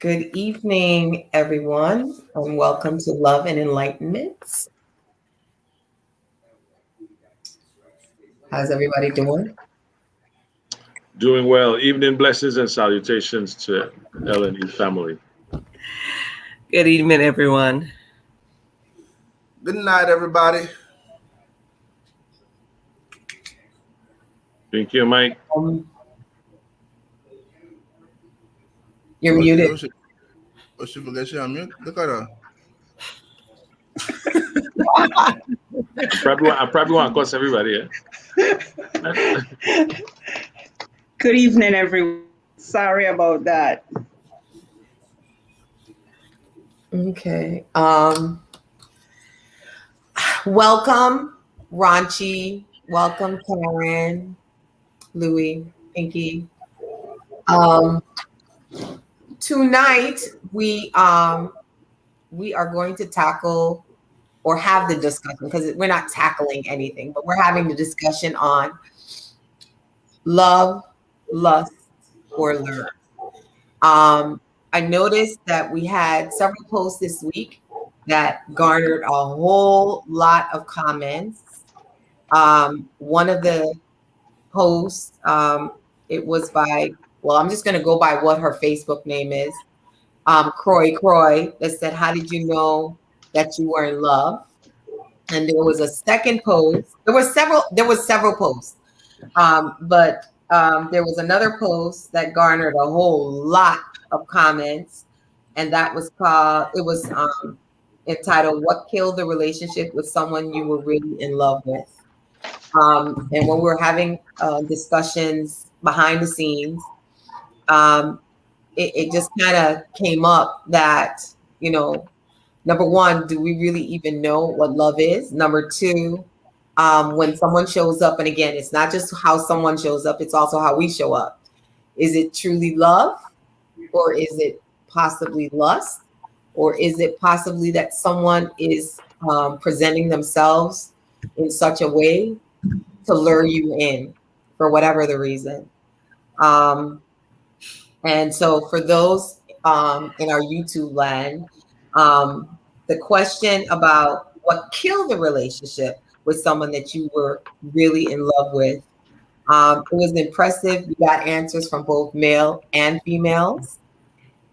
Good evening, everyone, and welcome to Love and Enlightenment. How's everybody doing? Doing well. Evening blessings and salutations to LNE family. Good evening, everyone. Good night, everybody. Thank you, Mike. Um, you're muted. She forget she on mute. Look at her. I probably want to cuss everybody. Yeah? Good evening, everyone. Sorry about that. Okay. Welcome, Ranchi. Welcome, Karen, Louie, Pinky. Um, Tonight we are going to tackle or have the discussion because we're not tackling anything, but we're having the discussion on love, lust, or lure. I noticed that we had several posts this week that garnered a whole lot of comments. One of the posts, it was by, well, I'm just going to go by what her Facebook name is, Croy, that said, "How did you know that you were in love?" And there was a second post. There was several posts, but there was another post that garnered a whole lot of comments, and that was called. It was entitled "What Killed the Relationship with Someone You Were Really in Love With." And when we were having discussions behind the scenes, um, it just kind of came up that, number one, do we really even know what love is? Number two, when someone shows up, and again, it's not just how someone shows up, it's also how we show up. Is it truly love, or is it possibly lust, or is it possibly that someone is presenting themselves in such a way to lure you in for whatever the reason? And so for those in our YouTube land, the question about what killed the relationship with someone that you were really in love with, it was impressive. We got answers from both male and females.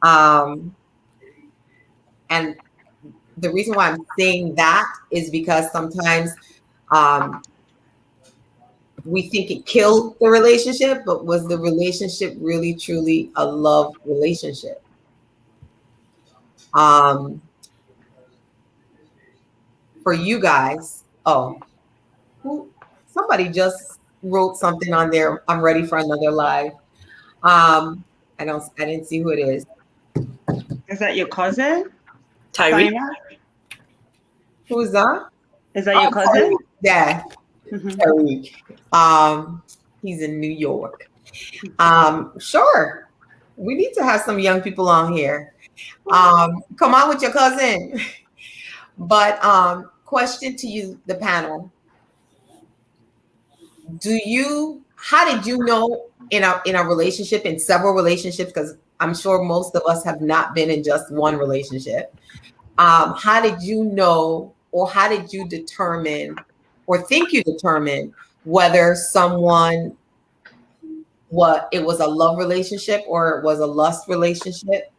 And the reason why I'm saying that is because sometimes we think it killed the relationship, but was the relationship really truly a love relationship? For you guys, somebody just wrote something on there. I'm ready for another live. I didn't see who it is. Is that your cousin? Tyreek? Who's that? Is that your cousin? Yeah, Tyreek. He's in New York. Sure. We need to have some young people on here. Come on with your cousin. But question to you, the panel. How did you know in a relationship, in several relationships, because I'm sure most of us have not been in just one relationship. How did you know, or how did you determine, or think you determined whether someone, it was a love relationship or it was a lust relationship,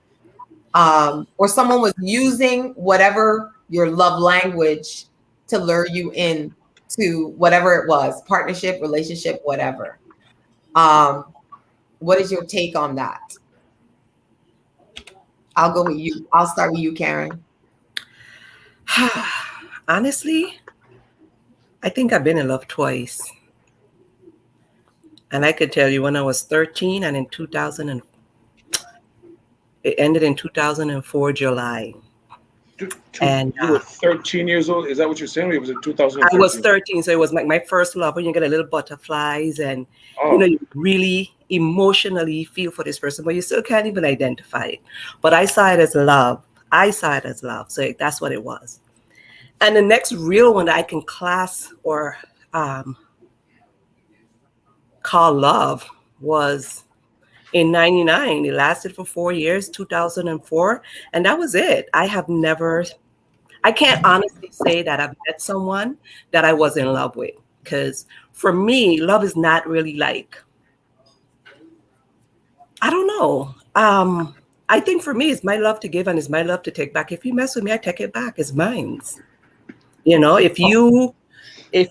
or someone was using whatever your love language to lure you in to whatever it was, partnership, relationship, whatever. What is your take on that? I'll go with you. I'll start with you, Karen. Honestly, I think I've been in love twice. And I could tell you when I was 13 and it ended in 2004, July. And you were 13 years old. Is that what you're saying? Or was it 2013? I was 13, so it was like my first love when you get a little butterflies and you really emotionally feel for this person, but you still can't even identify it. But I saw it as love. So that's what it was. And the next real one that I can class or call love was in 99. It lasted for 4 years, 2004. And that was it. I can't honestly say that I've met someone that I was in love with. Because for me, love is not really like, I don't know. I think for me, it's my love to give and it's my love to take back. If you mess with me, I take it back. It's mine. You know, if you, and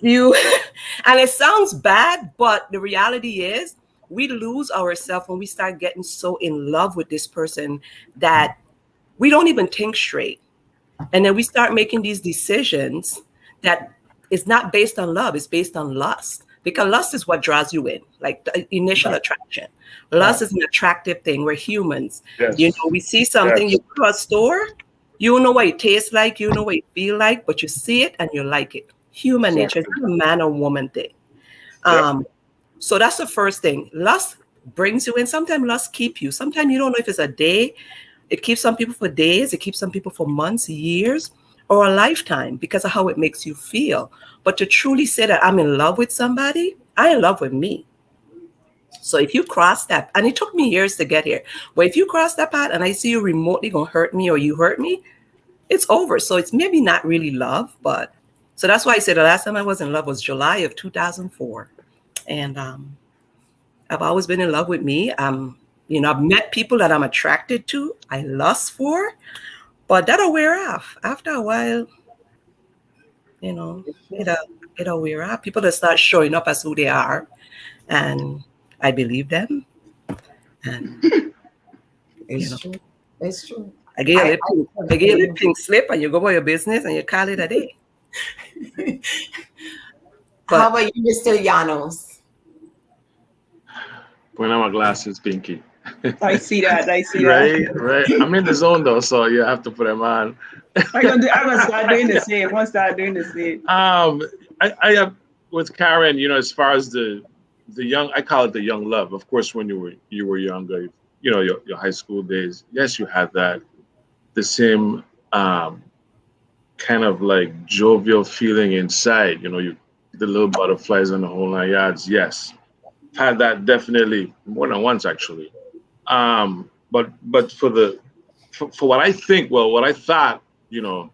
it sounds bad, but the reality is we lose ourselves when we start getting so in love with this person that we don't even think straight. And then we start making these decisions that is not based on love, it's based on lust. Because lust is what draws you in, like the initial attraction. Lust is an attractive thing. We're humans. Yes. You know, we see something, Yes. you go to a store, you know what it tastes like, you know what it feel like, but you see it and you like it. Human nature, it's not a man or woman thing. So that's the first thing. Lust brings you in. Sometimes lust keep you. Sometimes you don't know if it's a day. It keeps some people for days. It keeps some people for months, years, or a lifetime because of how it makes you feel. But to truly say that I'm in love with somebody, I'm in love with me. So if you cross that, and it took me years to get here, but if you cross that path and I see you remotely gonna hurt me or you hurt me, it's over. So it's maybe not really love, but so that's why I said the last time I was in love was July of 2004. And I've always been in love with me. You know, I've met people that I'm attracted to, I lust for, but that'll wear off. After a while, you know, it'll wear off. People that start showing up as who they are, and I believe them. And It's true. It's true. I get a pink slip, and you go about your business, and you call it a day. How about you, Mr. Llanos? Put on my glasses, Pinky. I see that. Right. I'm in the zone though, so you have to put them on. I'm gonna start doing the same. I'm gonna start doing the same. I have with Karen, you know, as far as the young, I call it the young love. Of course, when you were younger, you know, your high school days, yes, you had that, the same kind of like jovial feeling inside, you know, the little butterflies and the whole 9 yards. Yes, had that definitely more than once actually. But for what I think, well, what I thought, you know,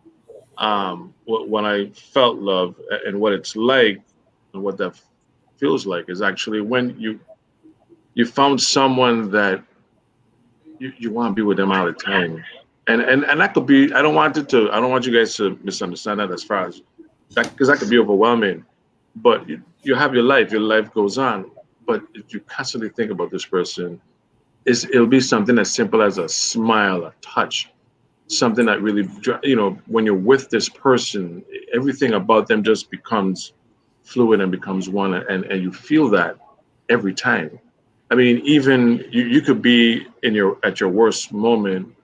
when I felt love and what it's like and what that feels like is actually when you found someone that you want to be with them all the time. And that could be, I don't want you guys to misunderstand that as far as that, because that could be overwhelming. But you have your life goes on. But if you constantly think about this person, it'll be something as simple as a smile, a touch, something that really, you know, when you're with this person, everything about them just becomes fluid and becomes one, and you feel that every time. I mean, even you could be at your worst moment,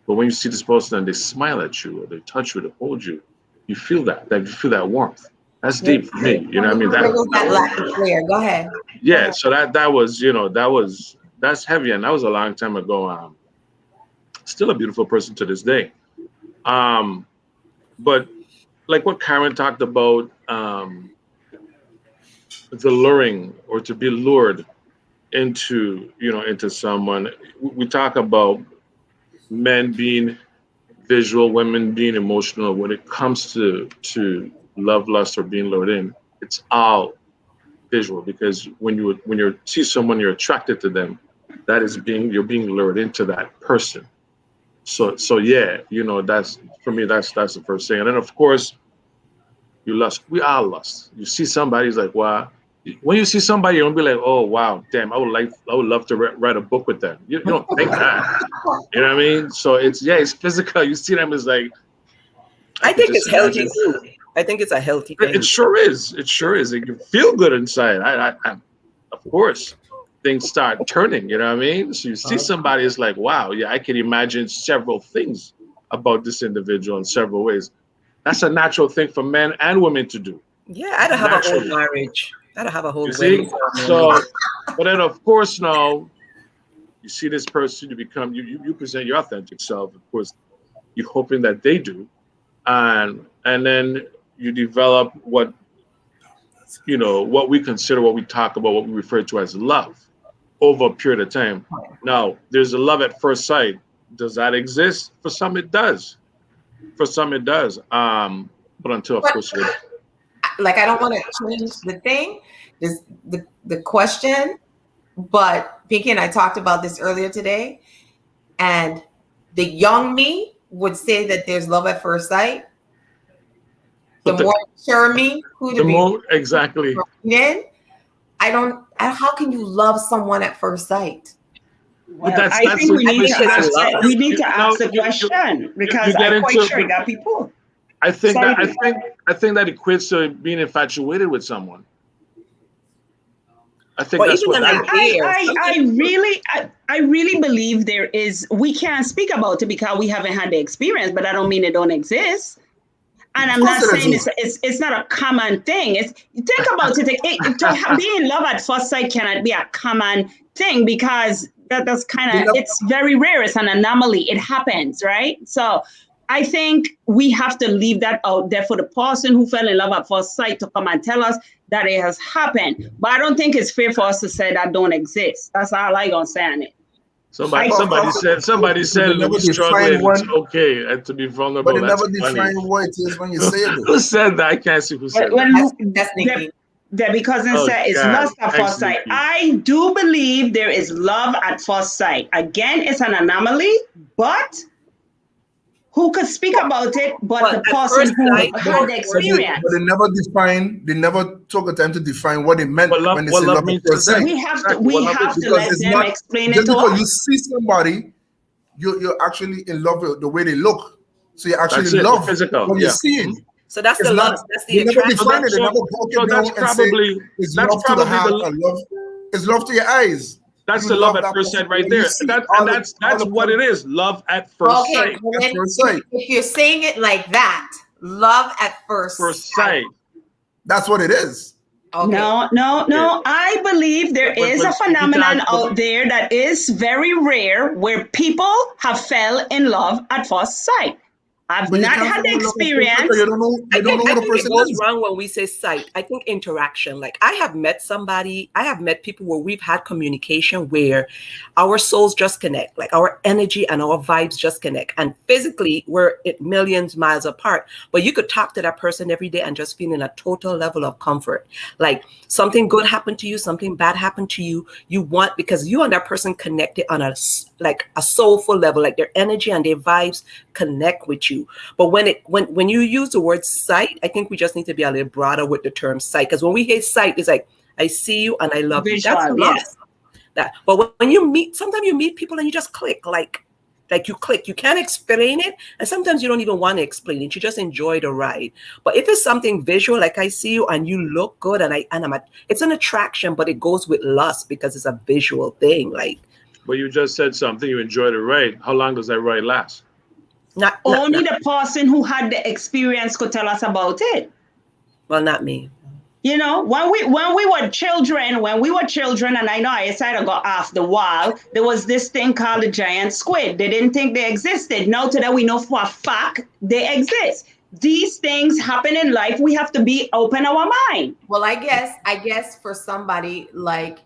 but when you see this person and they smile at you or they touch you, they hold you, you feel that warmth. That's deep for me. You know what I mean? That lack of flair. Go ahead. Yeah. So that was, you know, that's heavy, and that was a long time ago. Still a beautiful person to this day. But like what Karen talked about, the luring or to be lured into someone. We talk about men being visual, women being emotional. When it comes to love, lust, or being lured in, it's all visual, because when you see someone, you're attracted to them. That is you're being lured into that person. So yeah, you know, that's for me. That's the first thing, and then of course, you lust. We all lust. You see somebody, it's like, wow. When you see somebody, you don't be like, oh wow, damn, I would love to write a book with them. You don't think that. You know what I mean? So it's physical. You see them as like. I think it's healthy too. I think it's a healthy thing. It sure is. It sure is. It can feel good inside. I of course, things start turning. You know what I mean? So you see somebody, it's like, wow, yeah, I can imagine several things about this individual in several ways. That's a natural thing for men and women to do. Yeah, I'd have a whole marriage. I'd have a whole wedding. So, but then of course now, you see this person, you present your authentic self. Of course, you're hoping that they do, and then you develop what we consider, what we talk about, what we refer to as love. over a period of time. Now, there's a love at first sight. Does that exist? For some, it does. For some, it does. But until, of course, like, I don't want to change the thing, this the question, but Pinky and I talked about this earlier today, and the young me would say that there's love at first sight. The more mature me, exactly. Then how can you love someone at first sight? Well, I think we need to ask the question, because I'm quite sure that people. I think that equates to being infatuated with someone. I think that's what I really believe there is. We can't speak about it because we haven't had the experience, but I don't mean it don't exist. And I'm not saying it's not a common thing. Think about it. To be in love at first sight cannot be a common thing, because that's kind of, it's very rare. It's an anomaly. It happens, right? So I think we have to leave that out there for the person who fell in love at first sight to come and tell us that it has happened. But I don't think it's fair for us to say that don't exist. That's all I gonna say on it. Somebody said Louis struggling. It's okay and to be vulnerable. But it never define what it is when you say it. Who said that? I can't see who said that. That's Nikki. Debbie Cousins said it's lust at first sight. I do believe there is love at first sight. Again, it's an anomaly, but who could speak about it but the person who had the experience? But they never took the time to define what it meant when they say love at first sight. We have to let them explain it to us. Because you see somebody, you're actually in love with the way they look. So you actually love what you're seeing. So that's the love. That's the attraction. It's love to your eyes. That's the love at first sight right there. That's what it is. Love at first sight. If you're saying it like that, love at first sight. That's what it is. Okay. No. I believe there is a phenomenon out there that is very rare where people have fell in love at first sight. I've not had the experience. I think it goes wrong when we say sight. I think interaction. Like, I have met people where we've had communication where our souls just connect, like our energy and our vibes just connect. And physically, we're millions miles apart. But you could talk to that person every day and just feel in a total level of comfort. Like, something good happened to you, something bad happened to you. Because you and that person connected on a soulful level, like their energy and their vibes connect with you. But when you use the word sight, I think we just need to be a little broader with the term sight. Because when we hear sight, it's like, I see you and I love you. That's love. That. But when sometimes you meet people and you just click, like you click. You can't explain it, and sometimes you don't even want to explain it. You just enjoy the ride. But if it's something visual, like I see you and you look good, it's an attraction, but it goes with lust because it's a visual thing. Like. But you just said something. You enjoy the ride. How long does that ride last? Only the person who had the experience could tell us about it. Well, not me. You know, when we were children, and I know I decided to go off the wall, there was this thing called the giant squid. They didn't think they existed. Now today we know for a fact they exist. These things happen in life. We have to be open our mind. Well, I guess for somebody like,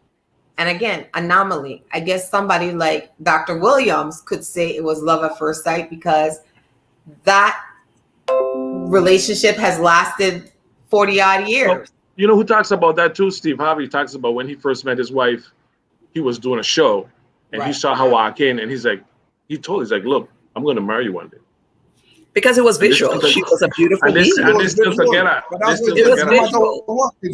and again, anomaly, I guess somebody like Dr. Williams could say it was love at first sight because that relationship has lasted 40 odd years. Well, you know who talks about that too? Steve Harvey talks about when he first met his wife, he was doing a show and he saw her walk in and he's like, look, I'm going to marry you one day. Because it was visual. She was a beautiful being.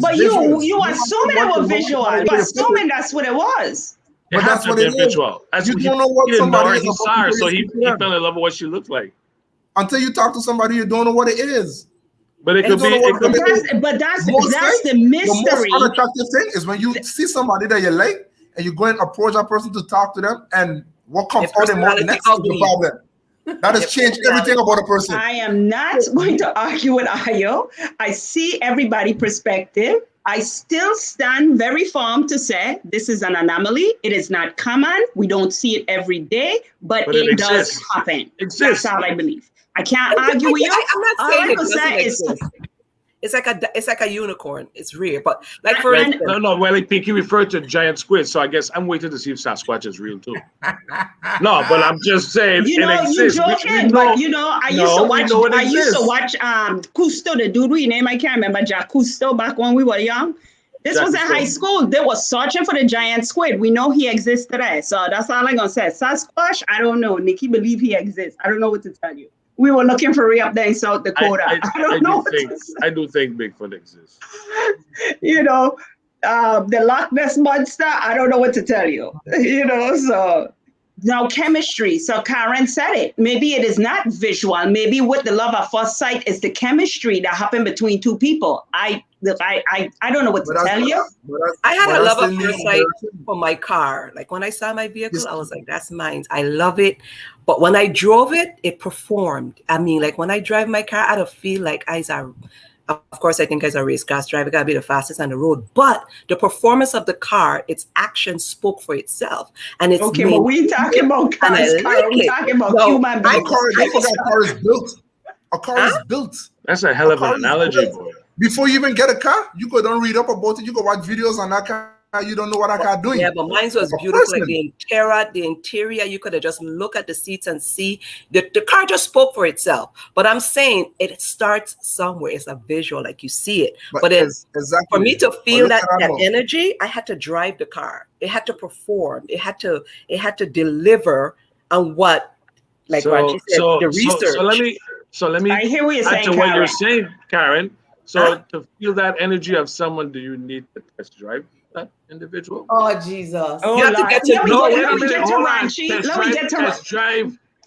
But you assuming it was visual. You assuming that's what it was. But that's what it is. You don't know what somebody is. So he fell in love with what she looked like. Until you talk to somebody, you don't know what it is. But it could be. But that's the mystery. The most unattractive thing is when you see somebody that you like and you go and approach that person to talk to them, and what comes out of their next is the problem. That has changed everything about a person. I am not going to argue with Ayo. I see everybody's perspective. I still stand very firm to say this is an anomaly. It is not common. We don't see it every day, but it does happen. That's all I believe. I can't argue with you. I'm not saying it doesn't exist. It's like a unicorn. It's rare, but like for instance, no. Well, like Pinky referred to giant squid, so I guess I'm waiting to see if Sasquatch is real too. No, but I'm just saying it exists. You're joking, but I used to watch Cousteau, the dude we name, I can't remember, Jack Cousteau, back when we were young. This was in high school. They were searching for the giant squid. We know he exists today. So that's all I'm gonna say. Sasquatch, I don't know. Nikki believe he exists. I don't know what to tell you. We were looking for Ray up there in South Dakota. I do think Bigfoot exists. The Loch Ness Monster, I don't know what to tell you. So now chemistry. So Karen said it. Maybe it is not visual. Maybe with the love at first sight is the chemistry that happened between two people. I don't know what to tell you. I had a love at first sight for my car. Like when I saw my vehicle, I was like, that's mine. I love it. But when I drove it, it performed. I mean, like when I drive my car, I don't feel like of course, I think as a race car driver, I gotta be the fastest on the road. But the performance of the car, its action spoke for itself. And it's okay, but we talking about cars. We're talking about human beings. A car is built. A car is built. That's a hell of an analogy, boy. Before you even get a car, you go don't read up about it. You go watch videos on that car. You don't know what that car doing. Yeah, but mine was beautiful. Like the interior, you could have just look at the seats and see the car just spoke for itself. But I'm saying it starts somewhere. It's a visual, like you see it. But exactly. For me to feel that energy, I had to drive the car. It had to perform. It had to deliver on what, like Ranchi said, the research. So let me I hear what you're saying, what you're saying, Karen. So to feel that energy of someone, do you need to test drive that individual? Oh, Jesus. Oh, you have to get to know. Let me get to Ranchi. Let me get to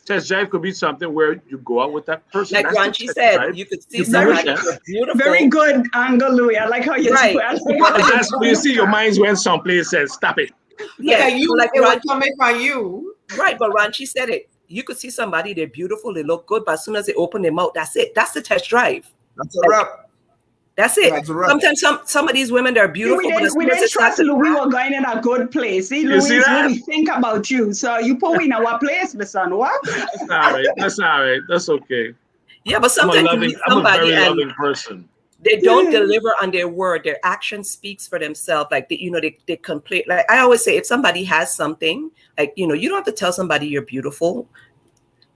Test drive could be something where you go out with that person. Like Ranchi said, you could see somebody beautiful. Very good angle, Louis. I like how you right. That's when you see your minds went someplace and says, stop it. Yeah, you like it was coming from you. Right, but Ranchi said it. You could see somebody, they're beautiful, they look good, but as soon as they open their mouth, that's it. That's the test drive. That's a wrap. That's it. Sometimes some of these women, they're beautiful. We didn't trust Louis. We were going in a good place. See, Louis really think about you. So you put me in our place, my son. What? That's all right. That's okay. Yeah, but sometimes I'm a very loving person. They don't deliver on their word. Their action speaks for themselves. Like they complain. Like I always say, if somebody has something, like you don't have to tell somebody you're beautiful.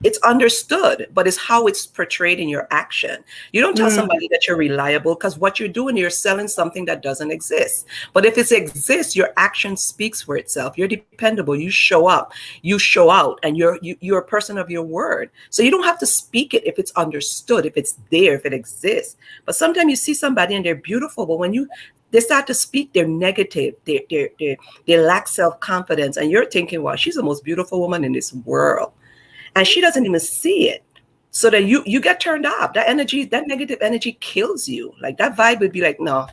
It's understood, but it's how it's portrayed in your action. You don't tell somebody that you're reliable because what you're doing, you're selling something that doesn't exist. But if it exists, your action speaks for itself. You're dependable. You show up, you show out, and you're a person of your word. So you don't have to speak it if it's understood, if it's there, if it exists. But sometimes you see somebody and they're beautiful, but when they start to speak, they're negative. They lack self-confidence, and you're thinking, "Wow, she's the most beautiful woman in this world." And she doesn't even see it. So that you get turned off. That negative energy kills you. Like that vibe would be like, no,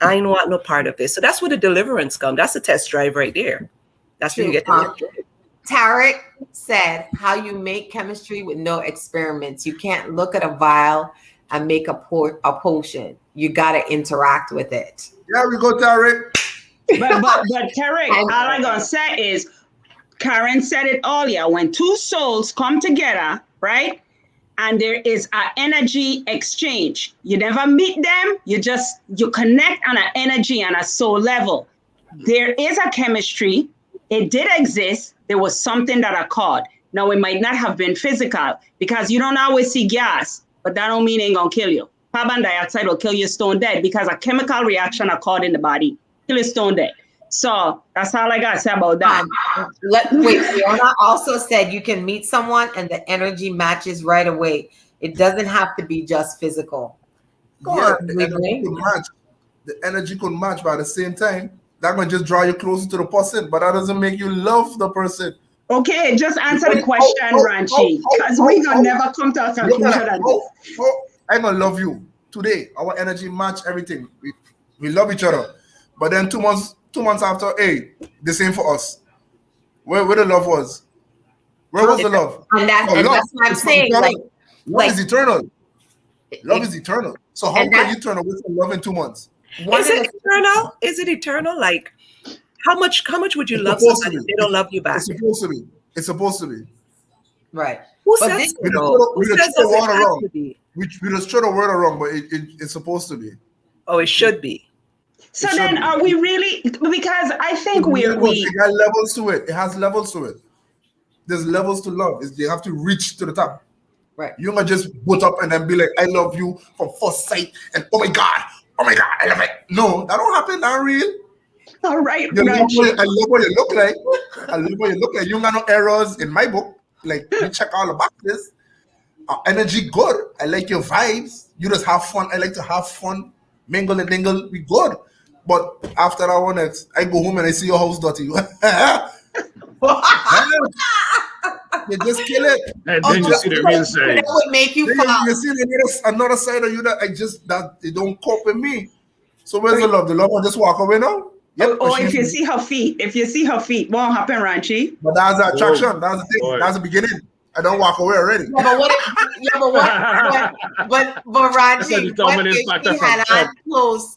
I don't want no part of this. So that's where the deliverance comes. That's the test drive right there. That's where you get Tarek said how you make chemistry with no experiments. You can't look at a vial and make a potion. You got to interact with it. There we go, Tarek. But Tarek, all I'm going to say is, Karen said it earlier, when two souls come together, right? And there is an energy exchange. You never meet them. You connect on an energy and a soul level. There is a chemistry. It did exist. There was something that occurred. Now, it might not have been physical because you don't always see gas, but that don't mean it ain't gonna kill you. Carbon dioxide will kill you stone dead because a chemical reaction occurred in the body. Kill you stone dead. So that's all I got to say about that. Fiona also said you can meet someone and the energy matches right away. It doesn't have to be just physical. The energy could match, but at the same time, that can just draw you closer to the person, but that doesn't make you love the person. Okay, just answer the question, Ranchi, because we're going to never come to a conclusion on this. I'm going to love you today. Our energy match everything. We love each other. But then 2 months after, hey, the same for us. Where the love was? Where was the love? And that's what I'm saying. Love is eternal. Love is eternal. So how can you turn away from love in 2 months? Is it eternal? Is it eternal? Like, how much would you love somebody if they don't love you back? It's supposed to be. Right. Who says it has to be? we just throw the word around, but it's supposed to be. Oh, it should be. So then, are we really? Because I think we. It got levels to it. It has levels to it. There's levels to love. They have to reach to the top. Right. You're not just boot up and then be like, I love you from first sight, and oh my god, I love it. No, that don't happen. Not real. All right. I love what you look like. I love what you look like. You got no errors in my book. Like, you check all the boxes. Energy good. I like your vibes. You just have fun. I like to have fun. Mingle and dingle. We good. But after that one, I go home and I see your house dirty. You just kill it. And then you see the real side. That would make you fall. You see another side of you that it don't cope with me. So where's the love? The love will just walk away now? Yep. Or if you see her feet, won't happen, Ranchi. But that's the attraction. That's the thing. Boy. That's the beginning. I don't walk away already. Yeah, but Ranchi, what if she had on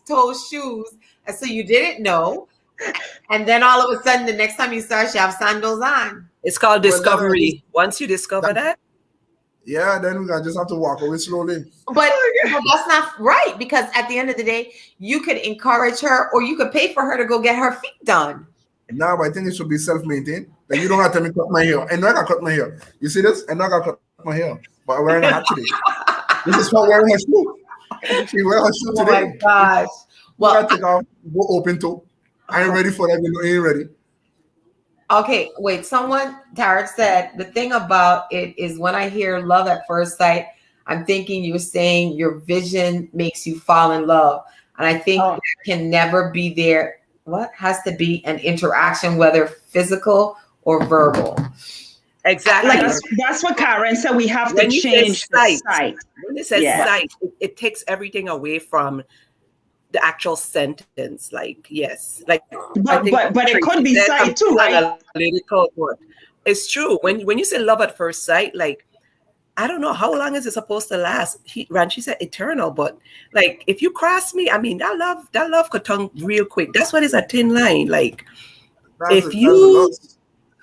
toe shoes, and so you didn't know, and then all of a sudden the next time you saw her, she have sandals on. It's called discovery. Once you discover that, yeah, then we just have to walk away slowly. But that's not right, because at the end of the day, you could encourage her, or you could pay for her to go get her feet done. No, but I think it should be self-maintained. Like, you don't have to tell me cut my hair. I know I got cut my hair. You see this? I know I got cut my hair, but I'm wearing a hat today. This is for wearing her shoe. She wear her shoe today. Oh my gosh! Well, I take off, go open toe. I ain't ready for that. You ain't ready. Okay, wait. Tarek said, the thing about it is when I hear love at first sight, I'm thinking you're saying your vision makes you fall in love. And I think that can never be there. What has to be an interaction, whether physical or verbal? exactly. That's what Karen said. We have to change the sight. When it says sight, it takes everything away from the actual sentence. Like, yes, like, but it could be sight too, right? It's true. When you say love at first sight, like, I don't know how long is it supposed to last. Ranchi said eternal, but like, if you cross me, I mean, that love could turn real quick. That's what is a thin line. Like,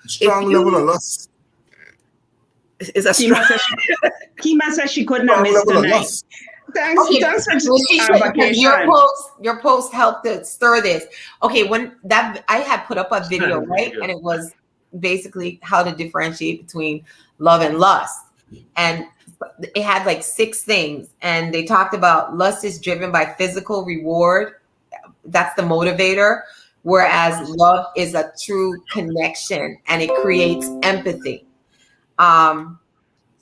strong level of lust. Is a strong. Kima says she couldn't have missed tonight. Thanks for your post helped to stir this. Okay, when that I had put up a video, right? And it was basically how to differentiate between love and lust. And it had like 6 things. And they talked about lust is driven by physical reward. That's the motivator. Whereas love is a true connection and it creates empathy.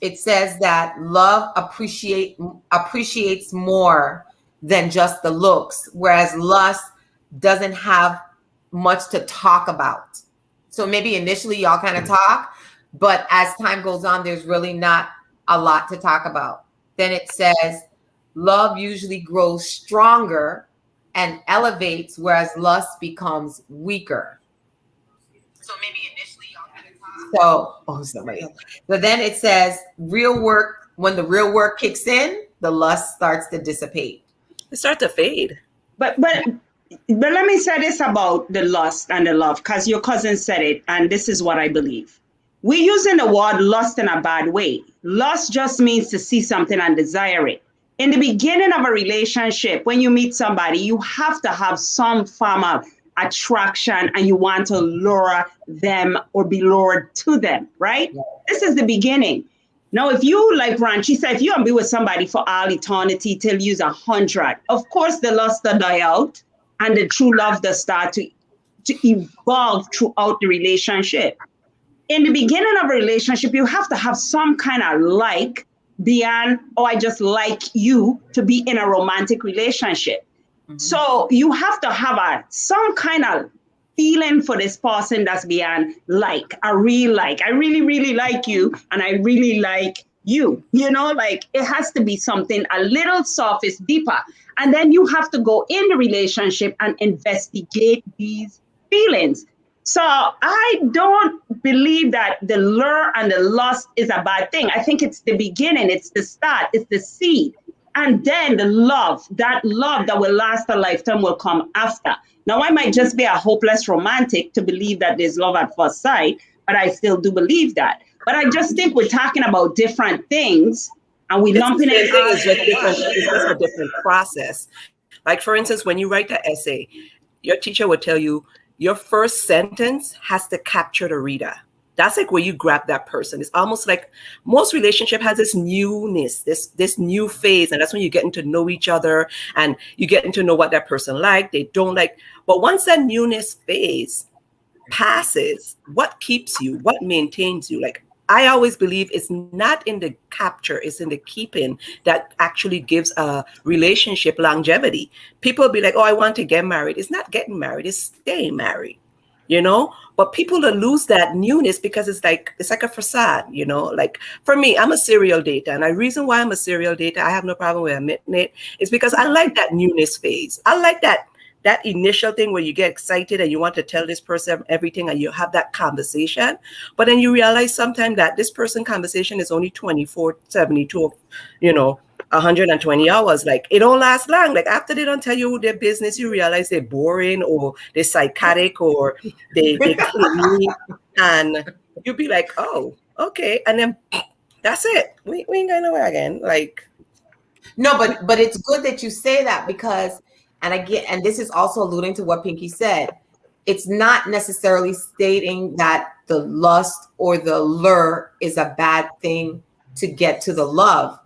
It says that love appreciates more than just the looks, whereas lust doesn't have much to talk about. So maybe initially y'all kind of talk, but as time goes on, there's really not a lot to talk about. Then it says love usually grows stronger and elevates, whereas lust becomes weaker. So maybe initially y'all kind of talk. So then it says real work, when the real work kicks in, the lust starts to dissipate. It starts to fade. But let me say this about the lust and the love, because your cousin said it, and this is what I believe. We're using the word lust in a bad way. Lust just means to see something and desire it. In the beginning of a relationship, when you meet somebody, you have to have some form of attraction and you want to lure them or be lured to them, right? Yeah. This is the beginning. Now, if you, like Ranchi said, if you want to be with somebody for all eternity till you're 100, of course the lust will die out and the true love does start to evolve throughout the relationship. In the beginning of a relationship, you have to have some kind of like beyond, oh, I just like you, to be in a romantic relationship. Mm-hmm. So you have to have some kind of feeling for this person that's beyond like, a real like. I really, really like you and I really like you. You know, like it has to be something a little surface deeper. And then you have to go in the relationship and investigate these feelings. So I don't believe that the lure and the lust is a bad thing. I think it's the beginning, it's the start, it's the seed. And then the love that will last a lifetime will come after. Now, I might just be a hopeless romantic to believe that there's love at first sight, but I still do believe that. But I just think we're talking about different things and we It's lumping the same it thing. all It's just into different. one. It's just a different process. Like for instance, when you write the essay, your teacher would tell you your first sentence has to capture the reader. That's like where you grab that person. It's almost like most relationship has this newness, this new phase, and that's when you're getting to know each other and you getting to know what that person like, they don't like. But once that newness phase passes, what keeps you, what maintains you? Like I always believe it's not in the capture, it's in the keeping that actually gives a relationship longevity. People be like, oh, I want to get married. It's not getting married, it's staying married, you know? But people that lose that newness because it's like a facade, you know? Like for me, I'm a serial dater. And the reason why I'm a serial dater, I have no problem with admitting it, is because I like that newness phase. I like that initial thing where you get excited and you want to tell this person everything and you have that conversation, but then you realize sometimes that this person conversation is only 24, 72, 120 hours. Like it don't last long. Like after they don't tell you their business, you realize they're boring or they're psychotic or they clingy, and you'll be like, oh, okay. And then that's it. We ain't going nowhere again. Like, no, but it's good that you say that because, and this is also alluding to what Pinky said. It's not necessarily stating that the lust or the lure is a bad thing to get to the love.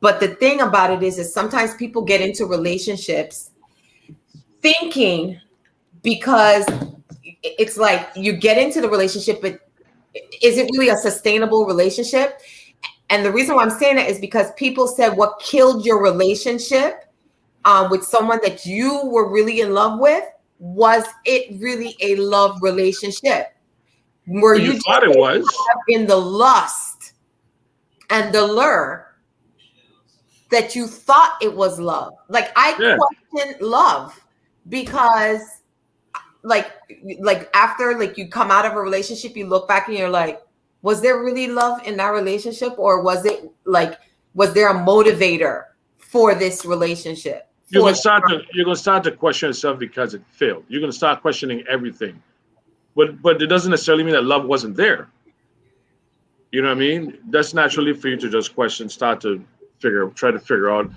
But the thing about it is sometimes people get into relationships thinking, because it's like you get into the relationship, but is it really a sustainable relationship? And the reason why I'm saying that is because people said what killed your relationship with someone that you were really in love with, was it really a love relationship? Were you thought it was in the lust and the lure that you thought it was love? Like I question love because like after like you come out of a relationship, you look back and you're like, was there really love in that relationship, or was there a motivator for this relationship? You're gonna start to question yourself because it failed. You're gonna start questioning everything, but it doesn't necessarily mean that love wasn't there. You know what I mean? That's naturally for you to just question, try to figure out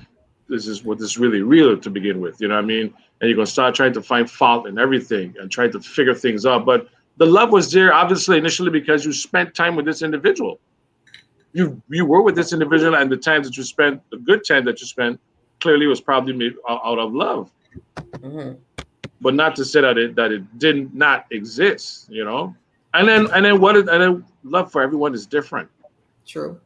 this is really real to begin with. You know what I mean? And you're gonna start trying to find fault in everything and try to figure things out. But the love was there obviously initially because you spent time with this individual. You were with this individual, and the time that you spent, the good time that you spent, clearly was probably made out of love. Mm-hmm. But not to say that it did not exist, you know. And then love for everyone is different. True,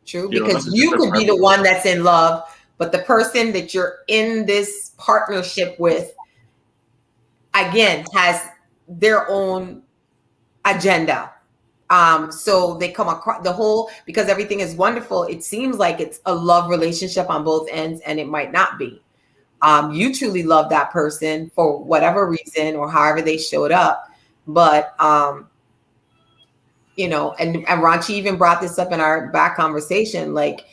because you could be the one that's in love, but the person that you're in this partnership with, again, has their own agenda. So they come across because everything is wonderful. It seems like it's a love relationship on both ends, and it might not be. You truly love that person for whatever reason or however they showed up. But, and Ranchi even brought this up in our back conversation. Like,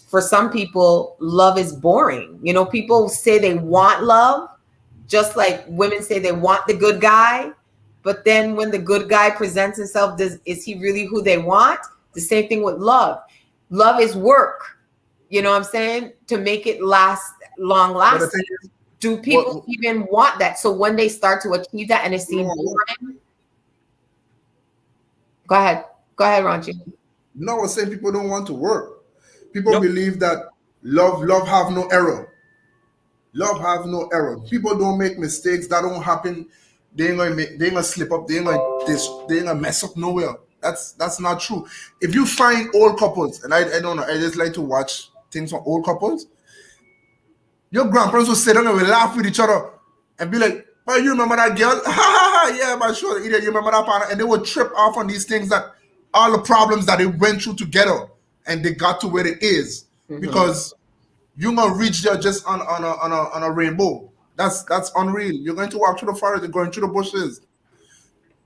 for some people, love is boring. You know, people say they want love, just like women say they want the good guy. But then when the good guy presents himself, is he really who they want? The same thing with love. Love is work. You know what I'm saying? To make it long lasting. Do people even want that? So when they start to achieve that and it seems boring. Go ahead, Ranchi. No, I was saying people don't want to work. People believe that love have no error. Love have no error. People don't make mistakes. That don't happen. They ain't gonna slip up. They ain't gonna mess up nowhere. That's not true. If you find old couples, and I don't know, I just like to watch things from old couples. Your grandparents will sit down and will laugh with each other and be like, "Oh, you remember that girl? Yeah, but sure, idiot, you remember that partner?" And they would trip off on these things, that all the problems that they went through together, and they got to where it is, because you're gonna reach there just on a rainbow. That's unreal. You're going to walk through the forest, you're going through the bushes.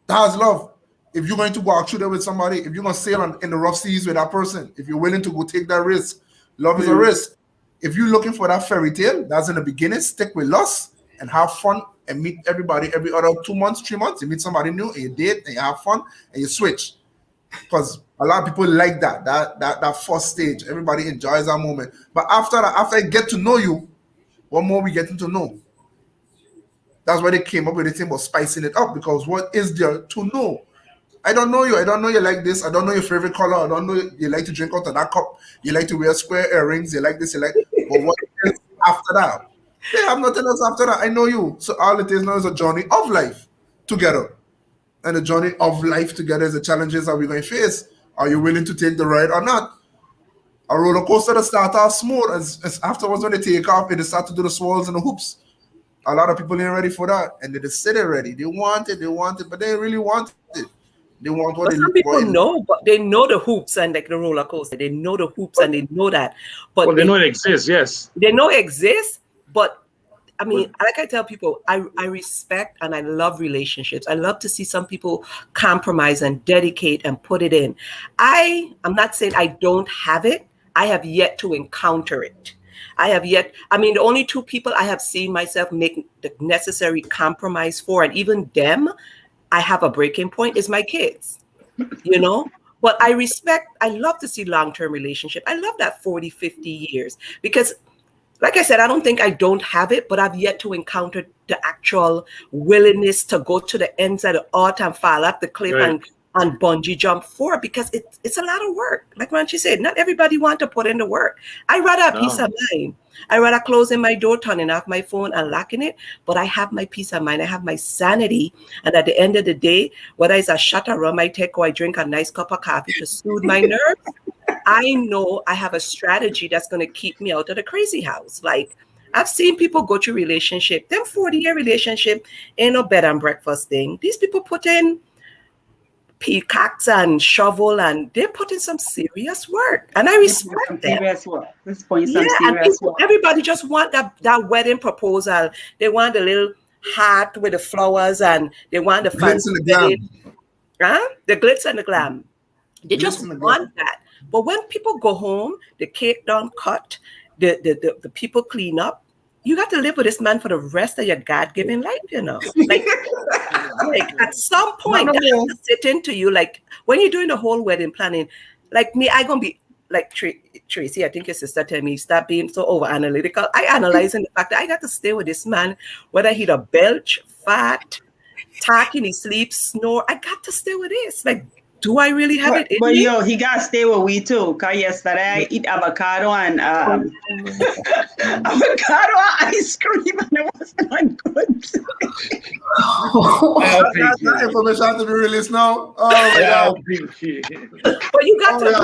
That's love. If you're going to walk through there with somebody, if you're going to sail in the rough seas with that person, if you're willing to go take that risk, love is a risk. If you're looking for that fairy tale, that's in the beginning, stick with lust and have fun and meet everybody every other 2 months, 3 months. You meet somebody new and you date and you have fun and you switch. because a lot of people like that first stage. Everybody enjoys that moment. But after that, after I get to know you, what more we getting to know? That's why they came up with the thing about spicing it up, because what is there to know? I don't know you. I don't know you like this. I don't know your favorite color. I don't know you like to drink out of that cup. You like to wear square earrings. You like this. You like. But what is after that? They have nothing else after that. I know you. So all it is now is a journey of life together. And the journey of life together is the challenges that we're going to face. Are you willing to take the ride or not? A roller coaster that starts off smooth, as afterwards when they take off, they start to do the swirls and the hoops. A lot of people ain't ready for that, and they just sit there ready. They want it, but they really want it. They want what But they some people want. know, but they know the hoops and like the roller coaster. They know the hoops and they know that. But Well, they know it exists, yes. they know it exists, but I mean, like I tell people, I respect and I love relationships. I love to see some people compromise and dedicate and put it in. I'm not saying I don't have it. I have yet to encounter it. The only two people I have seen myself make the necessary compromise for, and even them, I have a breaking point, is my kids, you know? But I love to see long-term relationship. I love that 40, 50 years because like I said, I don't think I don't have it, but I've yet to encounter the actual willingness to go to the ends of the earth and fall off the cliff Right. and bungee jump for it, because it's a lot of work. Like Ranchi said, not everybody want to put in the work. I rather have peace of mind. I rather closing my door, turning off my phone and locking it, but I have my peace of mind. I have my sanity. And at the end of the day, whether it's a shot of rum I take or I drink a nice cup of coffee to soothe my nerves, I know I have a strategy that's going to keep me out of the crazy house. Like I've seen people go through relationship. Them 40-year relationship ain't no bed and breakfast thing. These people put in peacocks and shovel and they put in some serious work. And I respect them. Serious work. Let's point some And serious work. everybody just want that wedding proposal. They want the little hat with the flowers and they want the Glitz fancy and the glam. wedding. The glitz and the glam. They Glitz just and the glam. want that. But when people go home, the cake done cut, the people clean up, you got to live with this man for the rest of your God-given life, you know. Like at some point, that has to sit into you. Like when you're doing the whole wedding planning, like me, I gonna be like Tracy. I think your sister tell me stop being so over analytical. I analyzing the fact that I got to stay with this man, whether he the belch, fat, talking, he sleeps, snore. I got to stay with this. Like, do I really have it in But me? yo, he got to stay with we too. Cause yesterday I eat avocado and avocado and ice cream, and it was not good. That information has to be released now. Oh my God. But you got to. All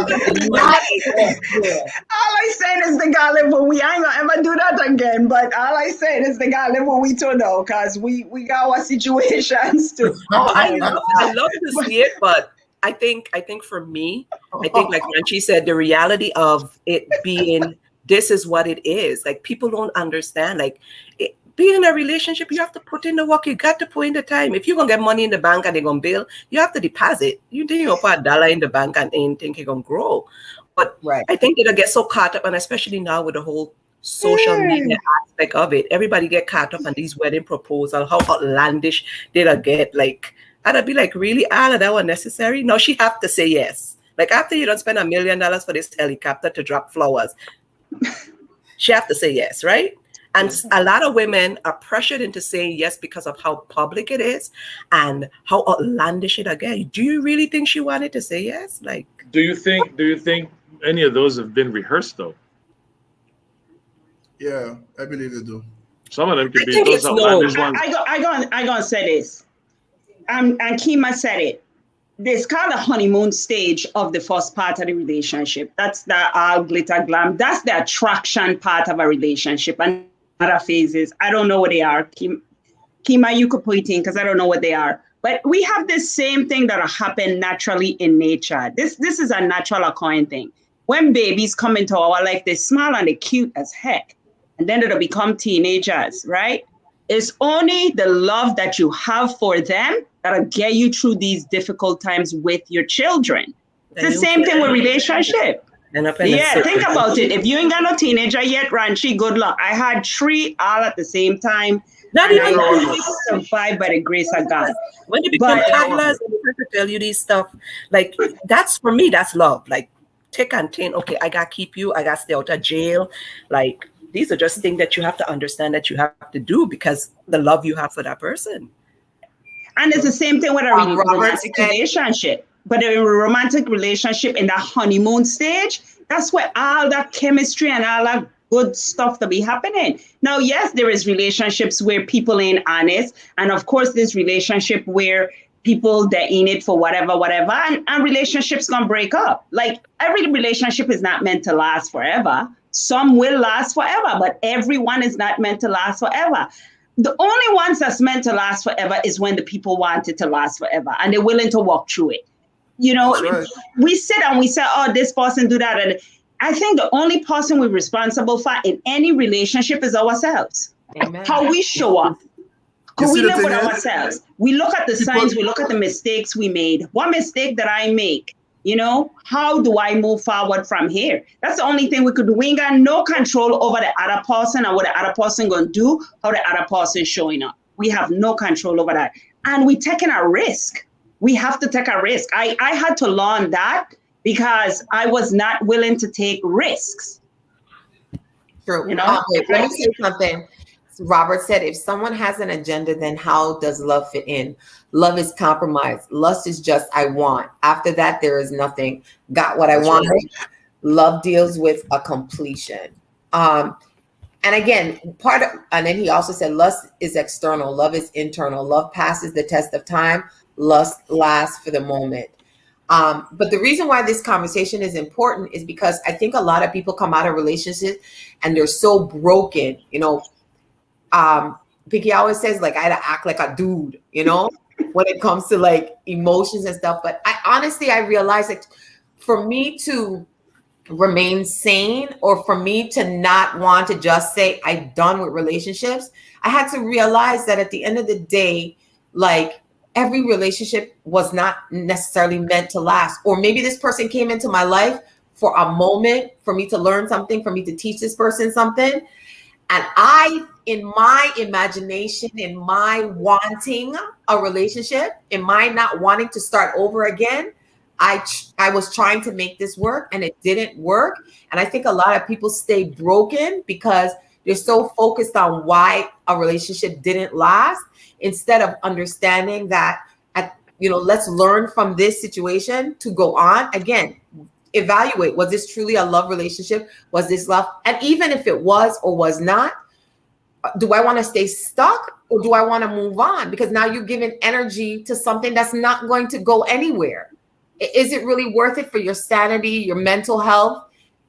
I said is the God live with we. I ain't gonna ever do that again. But all I said is the God live with we too now, cause we got our situations too. I love to see it, but I think for me, I think like Ranchi said, the reality of it being this is what it is. Like people don't understand. Like being in a relationship, you have to put in the work. You got to put in the time. If you're gonna get money in the bank and they're gonna bill, you have to deposit. You think you're gonna put $1 in the bank and ain't think you're gonna grow. But Right. I think it'll get so caught up, and especially now with the whole social media aspect of it, everybody get caught up on these wedding proposals, how outlandish they'll get. Like I'd be like, really, all of that was necessary? No, she have to say yes. Like after you don't spend $1 million for this helicopter to drop flowers, she have to say yes, right? And a lot of women are pressured into saying yes because of how public it is and how outlandish it again. Do you really think she wanted to say yes? Like, Do you think any of those have been rehearsed though? Yeah, I believe they do. Some of them could I be think those it's outlandish no. ones. I gonna say this. And Kima said it. It's called the honeymoon stage of the first part of the relationship. That's the all glitter glam. That's the attraction part of a relationship. And other phases, I don't know what they are. Kima, you could put it in because I don't know what they are. But we have this same thing that'll happen naturally in nature. This is a natural occurring thing. When babies come into our life, they smile and they're cute as heck. And then they'll become teenagers, right? It's only the love that you have for them that'll get you through these difficult times with your children. It's the same thing with relationship. Yeah, think about it. If you ain't got no teenager yet, Ranchi, good luck. I had 3 all at the same time. Not And even I survived by the grace of God. when you become But toddlers, and they try to tell you these stuff, like that's for me, that's love. Like take and take, okay, I gotta keep you, I gotta stay out of jail. Like these are just things that you have to understand that you have to do because the love you have for that person. and it's the same thing with a Robert romantic said- relationship. But a romantic relationship in the honeymoon stage, that's where all that chemistry and all that good stuff to be happening. Now, yes, there is relationships where people ain't honest. And of course, there's relationship where people they're in it for whatever, and relationships gonna break up. Like every relationship is not meant to last forever. Some will last forever, but everyone is not meant to last forever. The only ones that's meant to last forever is when the people want it to last forever and they're willing to walk through it. You know, That's right. we sit and we say, oh, this person do that. And I think the only person we're responsible for in any relationship is ourselves. Amen. How we show up. You How we see the live with thing is- ourselves. We look at the signs, we look at the mistakes we made. What mistake did I make? You know, how do I move forward from here? That's the only thing we could do. We ain't got no control over the other person and what the other person gonna do, how the other person is showing up. We have no control over that. And we taking a risk. We have to take a risk. I had to learn that because I was not willing to take risks. True. You know? Wait, let me say something. Robert said, if someone has an agenda, then how does love fit in? Love is compromise. Lust is just, I want. After that, there is nothing. Got what I That's wanted. right. Love deals with a completion. And again, and then he also said, lust is external. Love is internal. Love passes the test of time. Lust lasts for the moment. But the reason why this conversation is important is because I think a lot of people come out of relationships and they're so broken, you know. Pinky always says, like, I had to act like a dude, you know, when it comes to like emotions and stuff. But I realized that for me to remain sane or for me to not want to just say I'm done with relationships, I had to realize that at the end of the day, like every relationship was not necessarily meant to last. Or maybe this person came into my life for a moment for me to learn something, for me to teach this person something. And I, in my imagination, in my wanting a relationship, in my not wanting to start over again, I was trying to make this work and it didn't work. And I think a lot of people stay broken because they're so focused on why a relationship didn't last instead of understanding that, let's learn from this situation to go on. Again, evaluate, was this truly a love relationship? Was this love? And even if it was or was not, do I want to stay stuck or do I want to move on? Because now you're giving energy to something that's not going to go anywhere. Is it really worth it for your sanity, your mental health?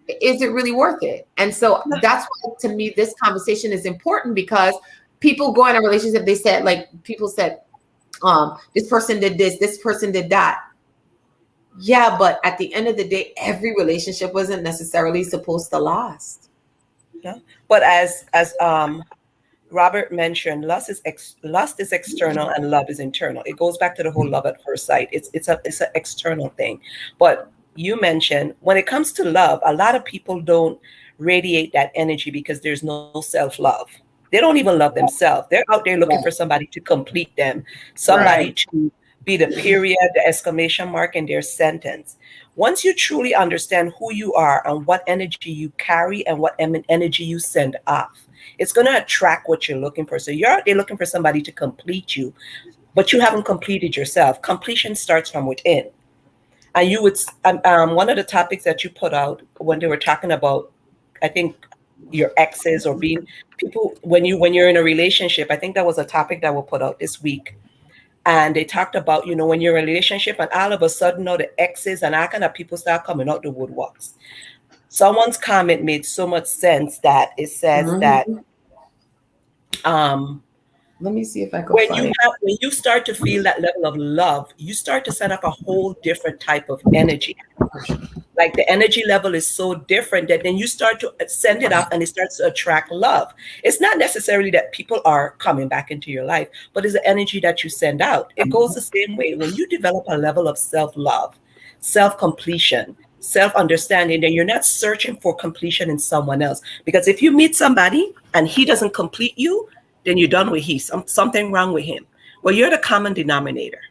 Is it really worth it? And so that's why, to me, this conversation is important because people go in a relationship, they said, like people said, this person did this person did that. Yeah, but at the end of the day, every relationship wasn't necessarily supposed to last. Yeah. But as Robert mentioned, lust is external and love is internal. It goes back to the whole love at first sight. It's an external thing. But you mentioned when it comes to love, a lot of people don't radiate that energy because there's no self-love. They don't even love themselves. They're out there looking for somebody to complete them, somebody to be the period, the exclamation mark in their sentence. Once you truly understand who you are and what energy you carry and what energy you send off, it's going to attract what you're looking for. So you're out there looking for somebody to complete you, but you haven't completed yourself. Completion starts from within. And you would, one of the topics that you put out when they were talking about, I think, your exes or being people, when you're in a relationship, I think that was a topic that was put out this week. And they talked about, when you're in a relationship and all of a sudden, the exes and all kind of people start coming out the woodworks. Someone's comment made so much sense that it says that let me see if I can when you start to feel that level of love, you start to set up a whole different type of energy. Like the energy level is so different that then you start to send it up and it starts to attract love. It's not necessarily that people are coming back into your life, but it's the energy that you send out. It goes the same way. When you develop a level of self-love, self-completion, self-understanding, then you're not searching for completion in someone else. Because if you meet somebody and he doesn't complete you, then you're done with he. Something wrong with him. Well, you're the common denominator.